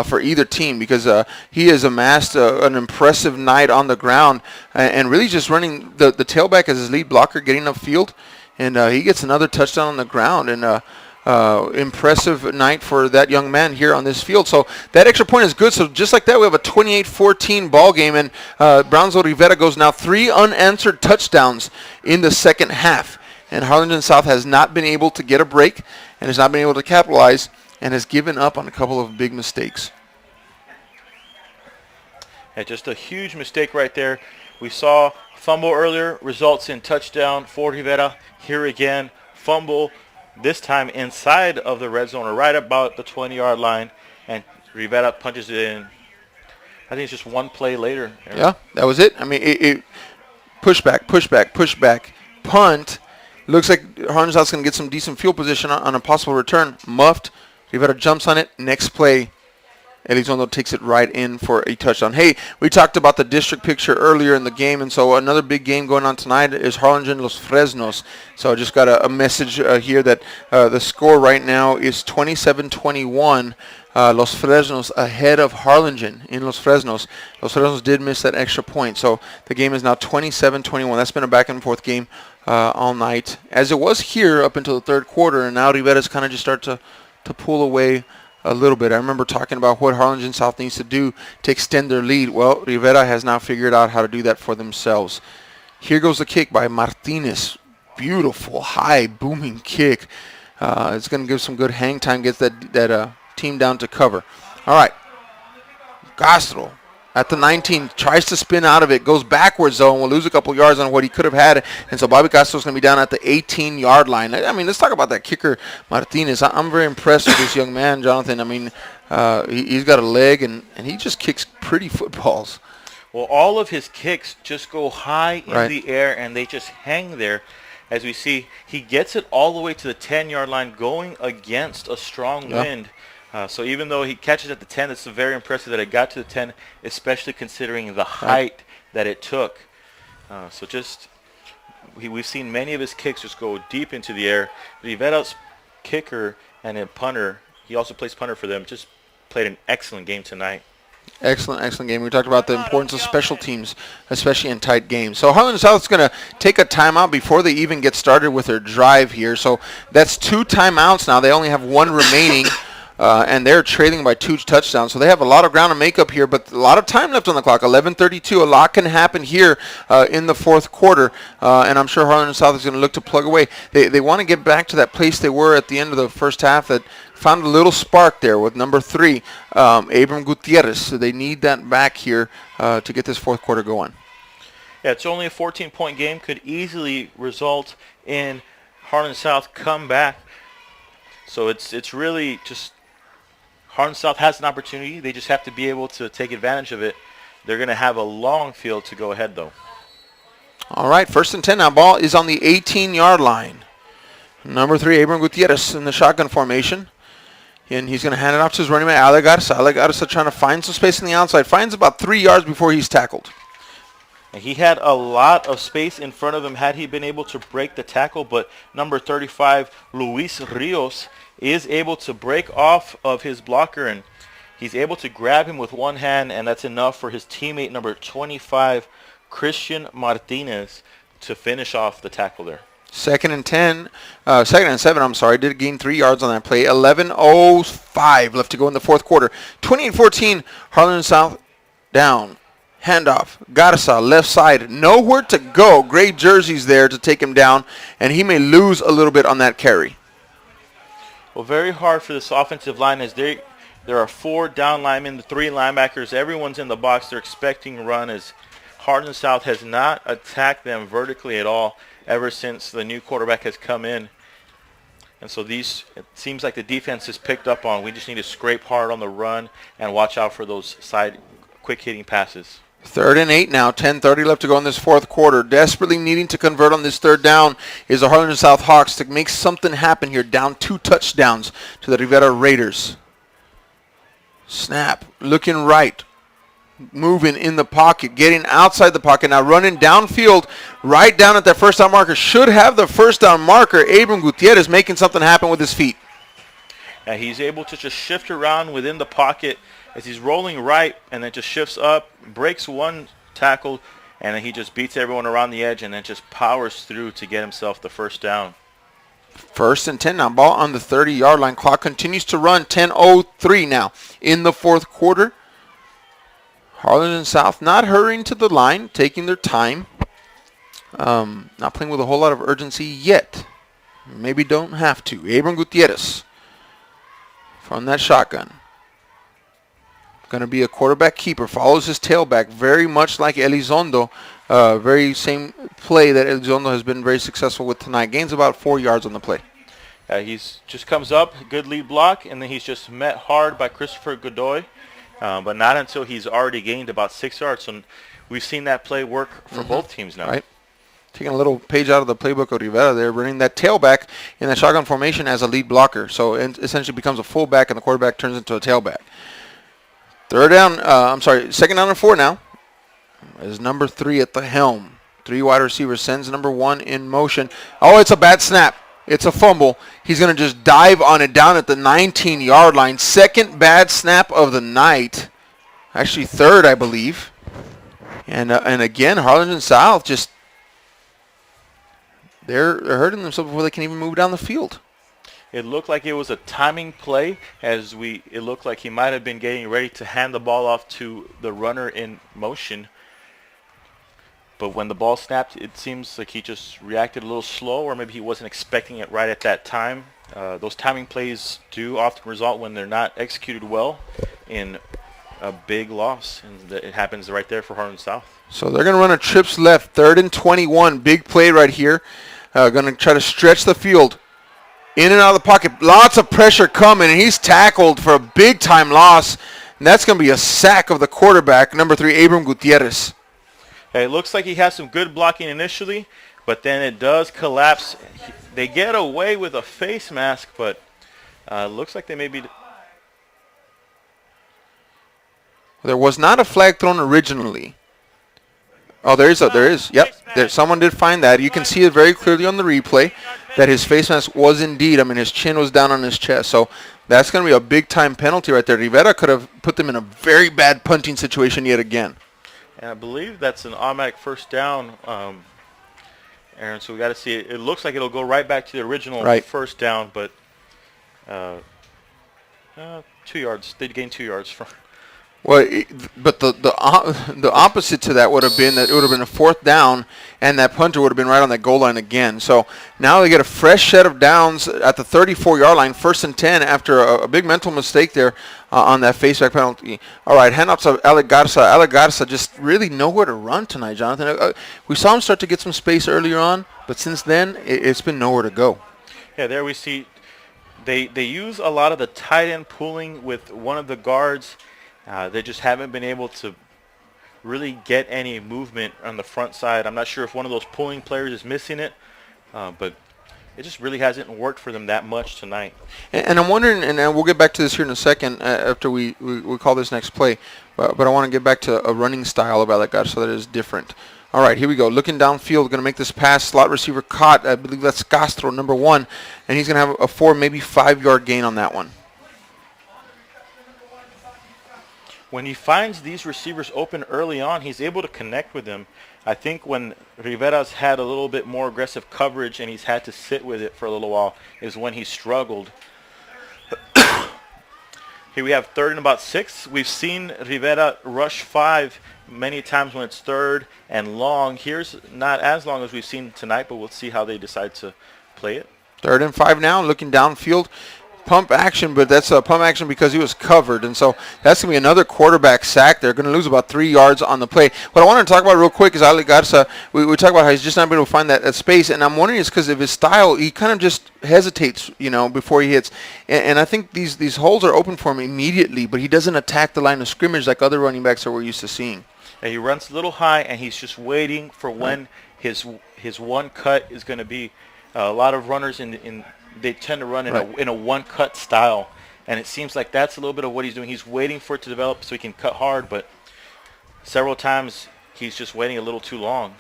for either team because he has amassed an impressive night on the ground and really just running the tailback as his lead blocker, getting upfield, and he gets another touchdown on the ground. And impressive night for that young man here on this field. So that extra point is good. So just like that, we have a 28-14 ball game, and Brownsville Rivera goes now 3 unanswered touchdowns in the second half. And Harlingen South has not been able to get a break and has not been able to capitalize and has given up on a couple of big mistakes. Yeah, just a huge mistake right there. We saw fumble earlier, results in touchdown for Rivera. Here again, fumble, this time inside of the red zone or right about the 20-yard line, and Rivera punches it in. I think it's just one play later. Yeah, that was it. I mean, it pushback, punt. Looks like Harlingen South's going to get some decent field position on a possible return. Muffed. Rivera jumps on it. Next play, Elizondo takes it right in for a touchdown. Hey, we talked about the district picture earlier in the game, and so another big game going on tonight is Harlingen Los Fresnos. So I just got a message here that the score right now is 27-21. Los Fresnos ahead of Harlingen in Los Fresnos. Los Fresnos did miss that extra point, so the game is now 27-21. That's been a back-and-forth game all night, as it was here up until the third quarter, and now Rivera's kind of just start to pull away a little bit. I remember talking about what Harlingen South needs to do to extend their lead. Well, Rivera has now figured out how to do that for themselves. Here goes the kick by Martinez. Beautiful, high, booming kick. It's going to give some good hang time, gets that team down to cover. All right. Castro at the 19, tries to spin out of it, goes backwards, though, and will lose a couple yards on what he could have had. And so Bobby Castro's going to be down at the 18-yard line. I mean, let's talk about that kicker, Martinez. I'm very impressed with this young man, Jonathan. I mean, he's got a leg, and he just kicks pretty footballs. Well, all of his kicks just go high in the air, and they just hang there. As we see, he gets it all the way to the 10-yard line going against a strong wind. So even though he catches at the 10, it's very impressive that it got to the 10, especially considering the height that it took. So just we've seen many of his kicks just go deep into the air. Rivera's kicker and a punter, he also plays punter for them, just played an excellent game tonight. Excellent game. We talked about the importance of special teams, especially in tight games. So Harlingen South is going to take a timeout before they even get started with their drive here. So that's 2 timeouts now. They only have 1 remaining. And they're trailing by 2 touchdowns. So they have a lot of ground to make up here, but a lot of time left on the clock. 11:32. A lot can happen here in the fourth quarter, and I'm sure Harlingen South is going to look to plug away. They want to get back to that place they were at the end of the first half that found a little spark there with number 3, Abram Gutierrez. So they need that back here to get this fourth quarter going. Yeah, it's only a 14-point game. Could easily result in Harlingen South come back. So it's really just Harlingen South has an opportunity. They just have to be able to take advantage of it. They're going to have a long field to go ahead, though. All right, 1st and 10 now. Ball is on the 18-yard line. Number 3, Abram Gutierrez in the shotgun formation. And he's going to hand it off to his running mate, Ale Garza. Ale Garza trying to find some space on the outside. Finds about 3 yards before he's tackled. And he had a lot of space in front of him had he been able to break the tackle, but number 35, Luis Rios, is able to break off of his blocker, and he's able to grab him with one hand, and that's enough for his teammate, number 25, Christian Martinez, to finish off the tackle there. Second and 7, I'm sorry. Did gain 3 yards on that play. 11:05 left to go in the fourth quarter. 28-14, Harlingen South down. Handoff. Garza, left side. Nowhere to go. Gray jerseys there to take him down, and he may lose a little bit on that carry. Well, very hard for this offensive line as there are 4 down linemen, the 3 linebackers. Everyone's in the box. They're expecting run as Harlingen South has not attacked them vertically at all ever since the new quarterback has come in. And so it seems like the defense is picked up on. We just need to scrape hard on the run and watch out for those side quick hitting passes. 3rd and 8 now, 10:30 left to go in this fourth quarter. Desperately needing to convert on this third down is the Harlingen South Hawks to make something happen here. Down 2 touchdowns to the Rivera Raiders. Snap, looking right. Moving in the pocket, getting outside the pocket, now running downfield, right down at that first down marker. Should have the first down marker. Abram Gutierrez making something happen with his feet. And he's able to just shift around within the pocket as he's rolling right, and then just shifts up, breaks one tackle, and then he just beats everyone around the edge and then just powers through to get himself the first down. 1st and 10 now, ball on the 30-yard line. Clock continues to run. 10:03 now in the fourth quarter. Harlingen South not hurrying to the line, taking their time. Not playing with a whole lot of urgency yet. Maybe don't have to. Abram Gutierrez from that shotgun. Going to be a quarterback keeper. Follows his tailback very much like Elizondo. Very same play that Elizondo has been very successful with tonight. Gains about 4 yards on the play. He's just comes up, good lead block, and then he's just met hard by Christopher Godoy. But not until he's already gained about 6 yards. So we've seen that play work for both teams now. Right. Taking a little page out of the playbook of Rivera there, running that tailback in that shotgun formation as a lead blocker. So it essentially becomes a fullback, and the quarterback turns into a tailback. Second down and 4 now. Is number 3 at the helm. 3 wide receivers, sends number 1 in motion. Oh, it's a bad snap. It's a fumble. He's going to just dive on it down at the 19-yard line. Second bad snap of the night. Actually, 3rd, I believe. And again, Harlingen South just they're hurting themselves before they can even move down the field. It looked like it was a timing play it looked like he might have been getting ready to hand the ball off to the runner in motion. But when the ball snapped, it seems like he just reacted a little slow, or maybe he wasn't expecting it right at that time. Those timing plays do often result, when they're not executed well, in a big loss. And it happens right there for Harlingen South. So they're going to run a trips left, 3rd and 21. Big play right here. Going to try to stretch the field. In and out of the pocket. Lots of pressure coming, and he's tackled for a big-time loss. And that's going to be a sack of the quarterback, number 3, Abram Gutierrez. It looks like he has some good blocking initially, but then it does collapse. They get away with a face mask, but it looks like they may be... There was not a flag thrown originally. Oh, there is. Yep, someone did find that. You can see it very clearly on the replay that his face mask was indeed, his chin was down on his chest. So that's going to be a big-time penalty right there. Rivera could have put them in a very bad punting situation yet again. And I believe that's an automatic first down, Aaron. So we got to see it. It looks like it'll go right back to the original first down, but 2 yards. They'd gain 2 yards from. Well, but the opposite to that would have been that it would have been a 4th down, and that punter would have been right on that goal line again. So now they get a fresh set of downs at the 34-yard line, 1st and 10 after a big mental mistake there on that faceback penalty. All right, handoffs of Alec Garza. Alec Garza just really nowhere to run tonight, Jonathan. We saw him start to get some space earlier on, but since then it's been nowhere to go. Yeah, there we see they use a lot of the tight end pulling with one of the guards. They just haven't been able to really get any movement on the front side. I'm not sure if one of those pulling players is missing it, but it just really hasn't worked for them that much tonight. And I'm wondering, and we'll get back to this here in a second after we call this next play, but I want to get back to a running style of Alec Garza that is different. All right, here we go. Looking downfield, going to make this pass. Slot receiver caught. I believe that's Castro, number 1, and he's going to have a 4, maybe 5-yard gain on that one. when he finds these receivers open early on, he's able to connect with them. I think when Rivera's had a little bit more aggressive coverage and he's had to sit with it for a little while is when he struggled. Here we have 3rd and about 6. We've seen Rivera rush 5 many times when it's 3rd and long. Here's not as long as we've seen tonight, but we'll see how they decide to play it. 3rd and 5 now, looking downfield. Pump action, but that's a pump action because he was covered. And so that's going to be another quarterback sack. They're going to lose about 3 yards on the play. What I want to talk about real quick is Ali Garza. We talk about how he's just not able to find that space. And I'm wondering it's because of his style. He kind of just hesitates, before he hits. And I think these holes are open for him immediately, but he doesn't attack the line of scrimmage like other running backs that we're used to seeing. And he runs a little high, and he's just waiting for when his one cut is going to be. A lot of runners they tend to run in a one-cut style, and it seems like that's a little bit of what he's doing. He's waiting for it to develop so he can cut hard, but several times he's just waiting a little too long.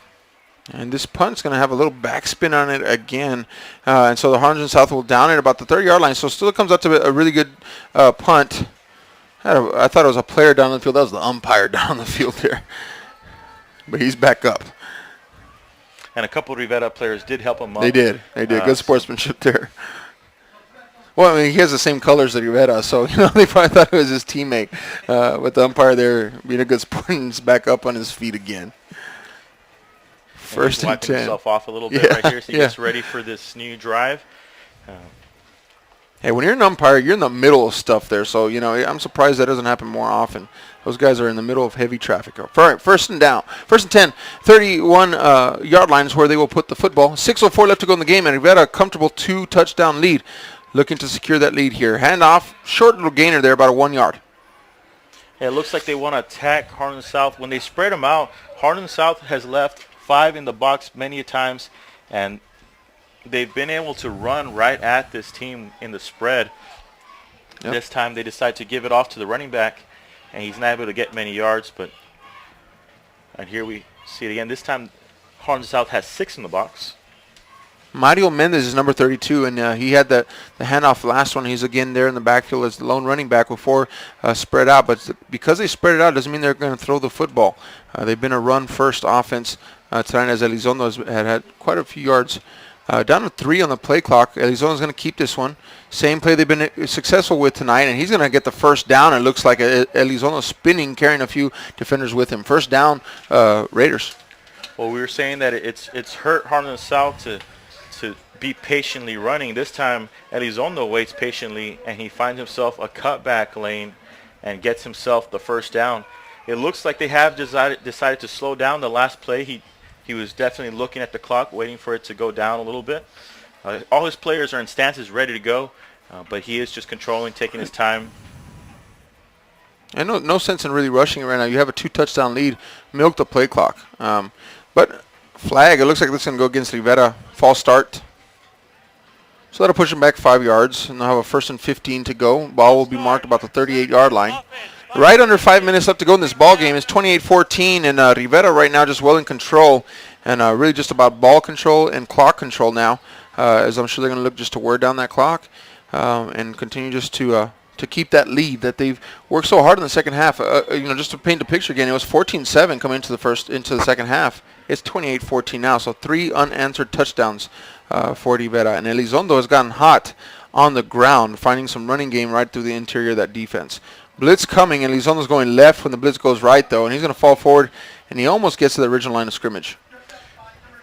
And this punt's going to have a little backspin on it again, and so the Harlingen South will down at about the 30-yard line. So still comes up to a really good punt. I thought it was a player down the field. That was the umpire down the field there, but he's back up. And a couple of Rivera players did help him up. They did. Good sportsmanship there. Well, I mean, he has the same colors that Rivera, so, they probably thought it was his teammate. But the umpire there, being a good sport, and he's back up on his feet again. First and 10. Wiping himself off a little bit right here, so he gets ready for this new drive. Hey, when you're an umpire, you're in the middle of stuff there, so, I'm surprised that doesn't happen more often. Those guys are in the middle of heavy traffic. All right, first and 10, 31-yard lines where they will put the football. 6:04 left to go in the game, and Rivera a comfortable 2-touchdown lead. Looking to secure that lead here. Handoff, short little gainer there, about a 1 yard. Yeah, it looks like they want to attack Harlingen South. When they spread them out, Harlingen South has left 5 in the box many times, and they've been able to run right at this team in the spread. Yep. This time they decide to give it off to the running back, and he's not able to get many yards. And here we see it again. This time Harlingen South has 6 in the box. Mario Mendez is number 32, and he had the handoff last one. He's again there in the backfield as the lone running back before spread out. But because they spread it out doesn't mean they're going to throw the football. They've been a run-first offense tonight as Elizondo had quite a few yards. Down to 3 on the play clock. Elizondo's going to keep this one. Same play they've been successful with tonight, and he's going to get the first down. It looks like Elizondo spinning, carrying a few defenders with him. First down, Raiders. Well, we were saying that it's hurt Harlingen South to be patiently running. This time, Elizondo waits patiently, and he finds himself a cutback lane and gets himself the first down. It looks like they have decided to slow down the last play. He was definitely looking at the clock, waiting for it to go down a little bit. All his players are in stances ready to go, but he is just controlling, taking his time. And no sense in really rushing it right now. You have a 2-touchdown lead. Milk the play clock. But flag, it looks like this is going to go against Rivera. False start. So that'll push him back 5 yards, and they'll have a 1st and 15 to go. Ball will be marked about the 38-yard line. Right under 5 minutes left to go in this ball game. It's 28-14, and Rivera right now just well in control, and really just about ball control and clock control now, as I'm sure they're going to look just to wear down that clock and continue just to keep that lead that they've worked so hard in the second half. Just to paint the picture again, it was 14-7 coming into the second half. It's 28-14 now, so 3 unanswered touchdowns for Rivera, and Elizondo has gotten hot on the ground, finding some running game right through the interior of that defense. Blitz coming, and Elizondo's going left when the blitz goes right, though, and he's going to fall forward, and he almost gets to the original line of scrimmage.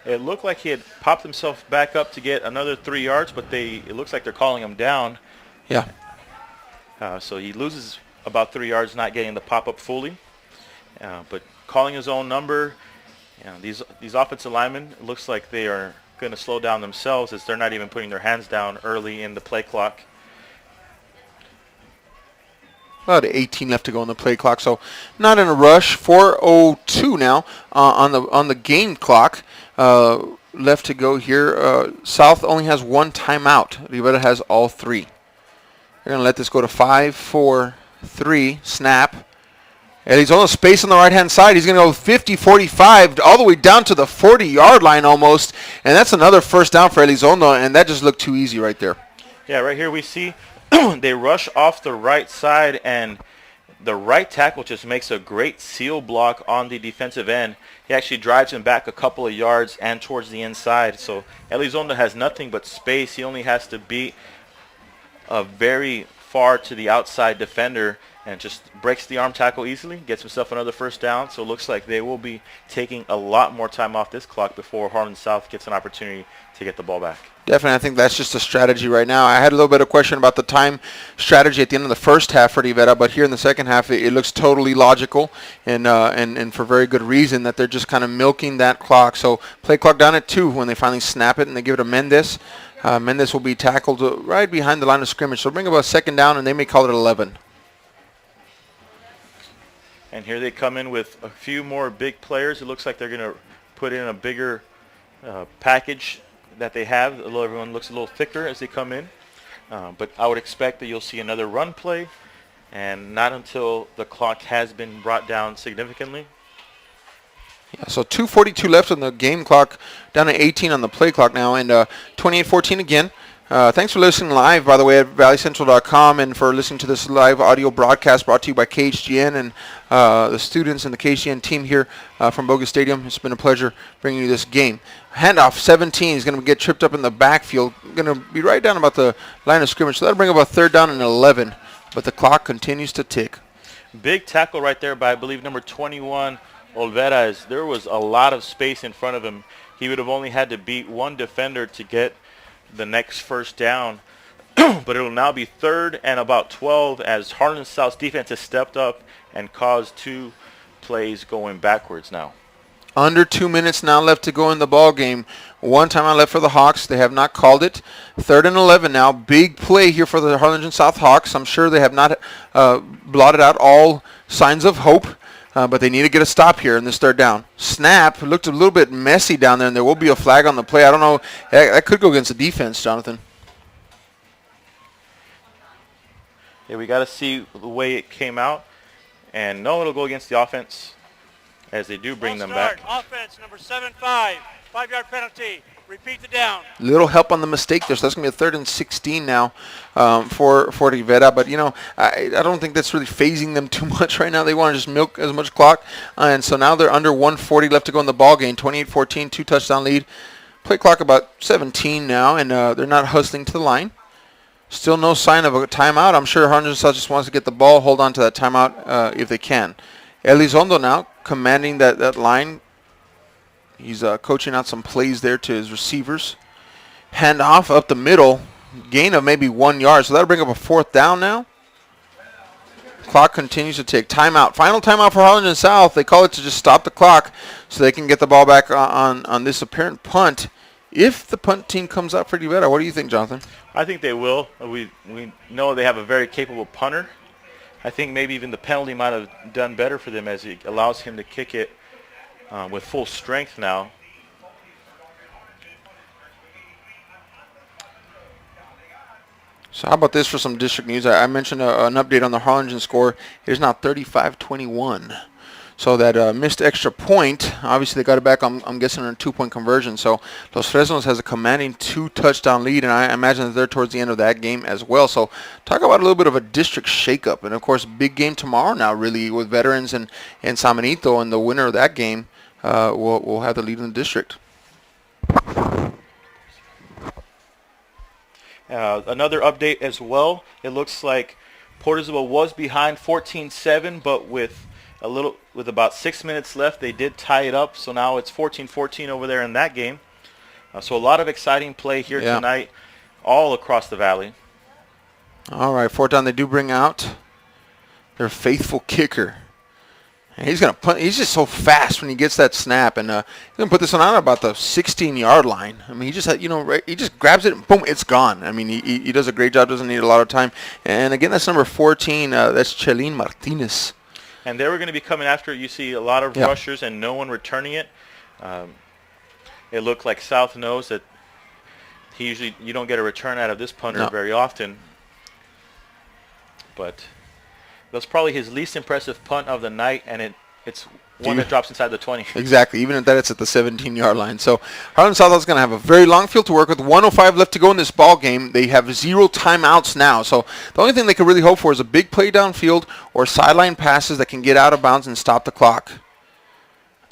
It looked like he had popped himself back up to get another 3 yards, but it looks like they're calling him down. Yeah. So he loses about 3 yards, not getting the pop-up fully, but calling his own number. These offensive linemen, it looks like they are going to slow down themselves as they're not even putting their hands down early in the play clock. About 18 left to go on the play clock, so not in a rush. 4:02 now on the game clock. Left to go here. South only has 1 timeout. Rivera has all 3. They're going to let this go to 5-4-3. Snap. Elizondo space on the right-hand side. He's going to go 50-45 all the way down to the 40-yard line almost, and that's another first down for Elizondo, and that just looked too easy right there. Yeah, right here we see they rush off the right side, and the right tackle just makes a great seal block on the defensive end. He actually drives him back a couple of yards and towards the inside. So Elizondo has nothing but space. He only has to beat a very far to the outside defender and just breaks the arm tackle easily, gets himself another first down. So it looks like they will be taking a lot more time off this clock before Harlingen South gets an opportunity to get the ball back. Definitely, I think that's just a strategy right now. I had a little bit of question about the time strategy at the end of the first half for Rivera, but here in the second half, it looks totally logical and for very good reason that they're just kind of milking that clock. So play clock down at 2 when they finally snap it and they give it to Mendez. Mendez will be tackled right behind the line of scrimmage. So bring up a second down, and they may call it 11. And here they come in with a few more big players. It looks like they're going to put in a bigger package that they have. Everyone looks a little thicker as they come in. But I would expect that you'll see another run play, and not until the clock has been brought down significantly. Yeah, so 2:42 left on the game clock, down to 18 on the play clock now, and 28-14 again. Thanks for listening live, by the way, at valleycentral.com, and for listening to this live audio broadcast brought to you by KHGN and the students and the KHGN team here from Bogus Stadium. It's been a pleasure bringing you this game. Handoff 17 is going to get tripped up in the backfield, going to be right down about the line of scrimmage. So that'll bring up a third down and 11, but the clock continues to tick. Big tackle right there by, I believe, number 21, Rivera. There was a lot of space in front of him. He would have only had to beat one defender to get the next first down. But it will now be 3rd and about 12 as Harlingen South's defense has stepped up and caused 2 plays going backwards now. Under 2 minutes now left to go in the ball game. 1 timeout left for the Hawks. They have not called it. 3rd and 11 now. Big play here for the Harlingen South Hawks. I'm sure they have not blotted out all signs of hope, but they need to get a stop here in this 3rd down. Snap. Looked a little bit messy down there, and there will be a flag on the play. I don't know. That could go against the defense, Jonathan. Yeah, we got to see the way it came out. And no, it'll go against the offense as they do bring them back. Offense, number 7-5, 5-yard penalty. Repeat the down. Little help on the mistake there, so that's going to be a 3rd and 16 now for Rivera. But, you know, I don't think that's really phasing them too much right now. They want to just milk as much clock. And so now they're under 140 left to go in the ball game. 28-14, 2-touchdown lead. Play clock about 17 now, and they're not hustling to the line. Still no sign of a timeout. I'm sure Harlingen South just wants to get the ball, hold on to that timeout if they can. Elizondo now commanding that line. He's coaching out some plays there to his receivers. Hand off up the middle. Gain of maybe 1 yard. So that'll bring up a 4th down now. Clock continues to tick. Timeout. Final timeout for Harlingen South. They call it to just stop the clock so they can get the ball back on this apparent punt. If the punt team comes out pretty better, what do you think, Jonathan? I think they will. We know they have a very capable punter. I think maybe even the penalty might have done better for them as it allows him to kick it with full strength now. So how about this for some district news? I mentioned an update on the Harlingen score. It is now 35-21. So that missed extra point, obviously they got it back, I'm guessing, on a 2-point conversion. So Los Fresnos has a commanding 2-touchdown lead, and I imagine that they're towards the end of that game as well. So talk about a little bit of a district shakeup. And, of course, big game tomorrow now, really, with Veterans and San Benito, and the winner of that game will have the lead in the district. Another update as well. It looks like Port Isabel was behind 14-7, but with about 6 minutes left, they did tie it up. So now it's 14-14 over there in that game. So a lot of exciting play here tonight, all across the valley. All right, 4th down. They do bring out their faithful kicker. And he's going to punt. He's just so fast when he gets that snap, and he's going to put this one out about the 16-yard line. I mean, he just had, he just grabs it and boom, it's gone. I mean, he does a great job. Doesn't need a lot of time. And again, that's number 14. That's Chelín Martinez. And they were going to be coming after it. You see a lot of rushers and no one returning it. It looked like South knows that you don't get a return out of this punter very often. But that's probably his least impressive punt of the night, and it it's one that drops inside the 20. Exactly. Even at that, it's at the 17-yard line. So Harlingen Southall is going to have a very long field to work with. 1:05 left to go in this ball game. They have 0 timeouts now. So the only thing they can really hope for is a big play downfield or sideline passes that can get out of bounds and stop the clock.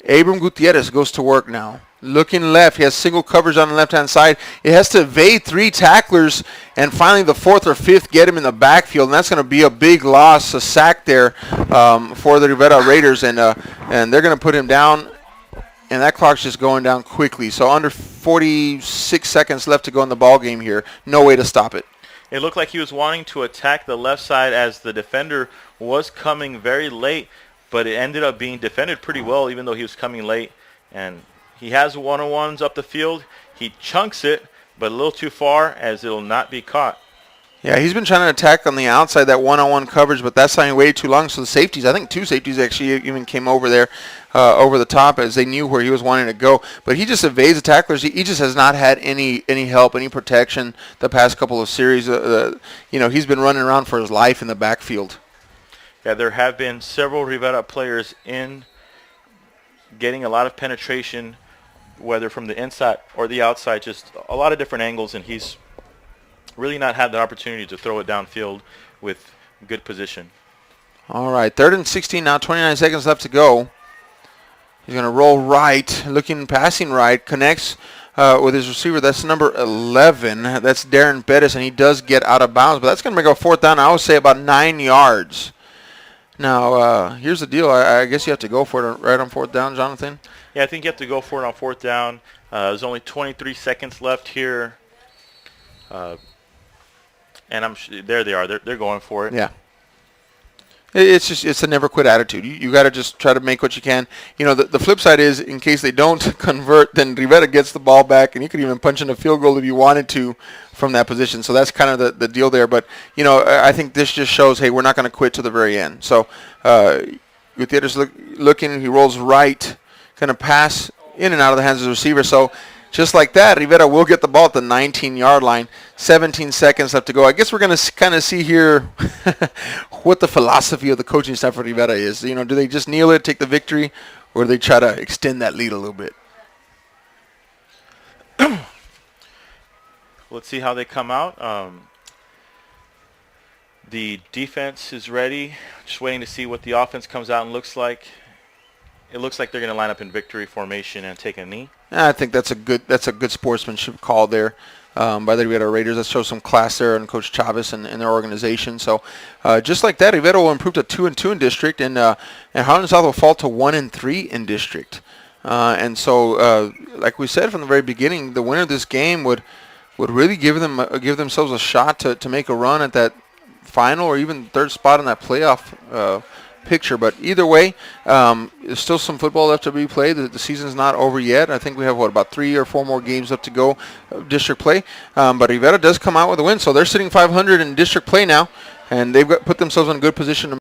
Abram Gutierrez goes to work now. Looking left, he has single coverage on the left-hand side. It has to evade 3 tacklers, and finally the 4th or 5th get him in the backfield, and that's going to be a big loss, a sack there for the Rivera Raiders, and they're going to put him down, and that clock's just going down quickly. So under 46 seconds left to go in the ball game here. No way to stop it. It looked like he was wanting to attack the left side as the defender was coming very late, but it ended up being defended pretty well even though he was coming late, and he has one-on-ones up the field. He chunks it, but a little too far as it'll not be caught. Yeah, he's been trying to attack on the outside, that one-on-one coverage, but that's not way too long. So the safeties, I think 2 safeties actually even came over there over the top as they knew where he was wanting to go. But he just evades the tacklers. He just has not had any help, any protection the past couple of series. He's been running around for his life in the backfield. Yeah, there have been several Rivera players in getting a lot of penetration, whether from the inside or the outside, just a lot of different angles, and he's really not had the opportunity to throw it downfield with good position. All right, 3rd and 16 now, 29 seconds left to go. He's going to roll right, passing right, connects with his receiver. That's number 11. That's Darren Bettis, and he does get out of bounds, but that's going to make a 4th down, I would say about 9 yards. Now, here's the deal. I guess you have to go for it right on 4th down, Jonathan. Yeah, I think you have to go for it on 4th down. There's only 23 seconds left here. And there they are. They're going for it. Yeah. It's a never quit attitude. You got to just try to make what you can. The flip side is, in case they don't convert, then Rivera gets the ball back, and you could even punch in a field goal if you wanted to from that position. So that's kind of the deal there. But, I think this just shows, hey, we're not going to quit to the very end. So Gutierrez looking, he rolls right, going to pass in and out of the hands of the receiver. So just like that, Rivera will get the ball at the 19-yard line. 17 seconds left to go. I guess we're going to kind of see here what the philosophy of the coaching staff for Rivera is. Do they just kneel it, take the victory, or do they try to extend that lead a little bit? Let's see how they come out. The defense is ready. Just waiting to see what the offense comes out and looks like. It looks like they're going to line up in victory formation and take a knee. I think that's a good sportsmanship call there by the Rivera Raiders. That shows some class there on Coach Chavez and their organization. So just like that, Rivera will improve to 2-2 in district, and Harlingen South will fall to 1-3 in district. And so, like we said from the very beginning, the winner of this game would really give themselves a shot to make a run at that final or even 3rd spot in that playoff picture. But either way, there's still some football left to be played. The season's not over yet. I think we have about 3 or 4 more games left to go of district play. But Rivera does come out with a win, so they're sitting 500 in district play now, and they've put themselves in a good position to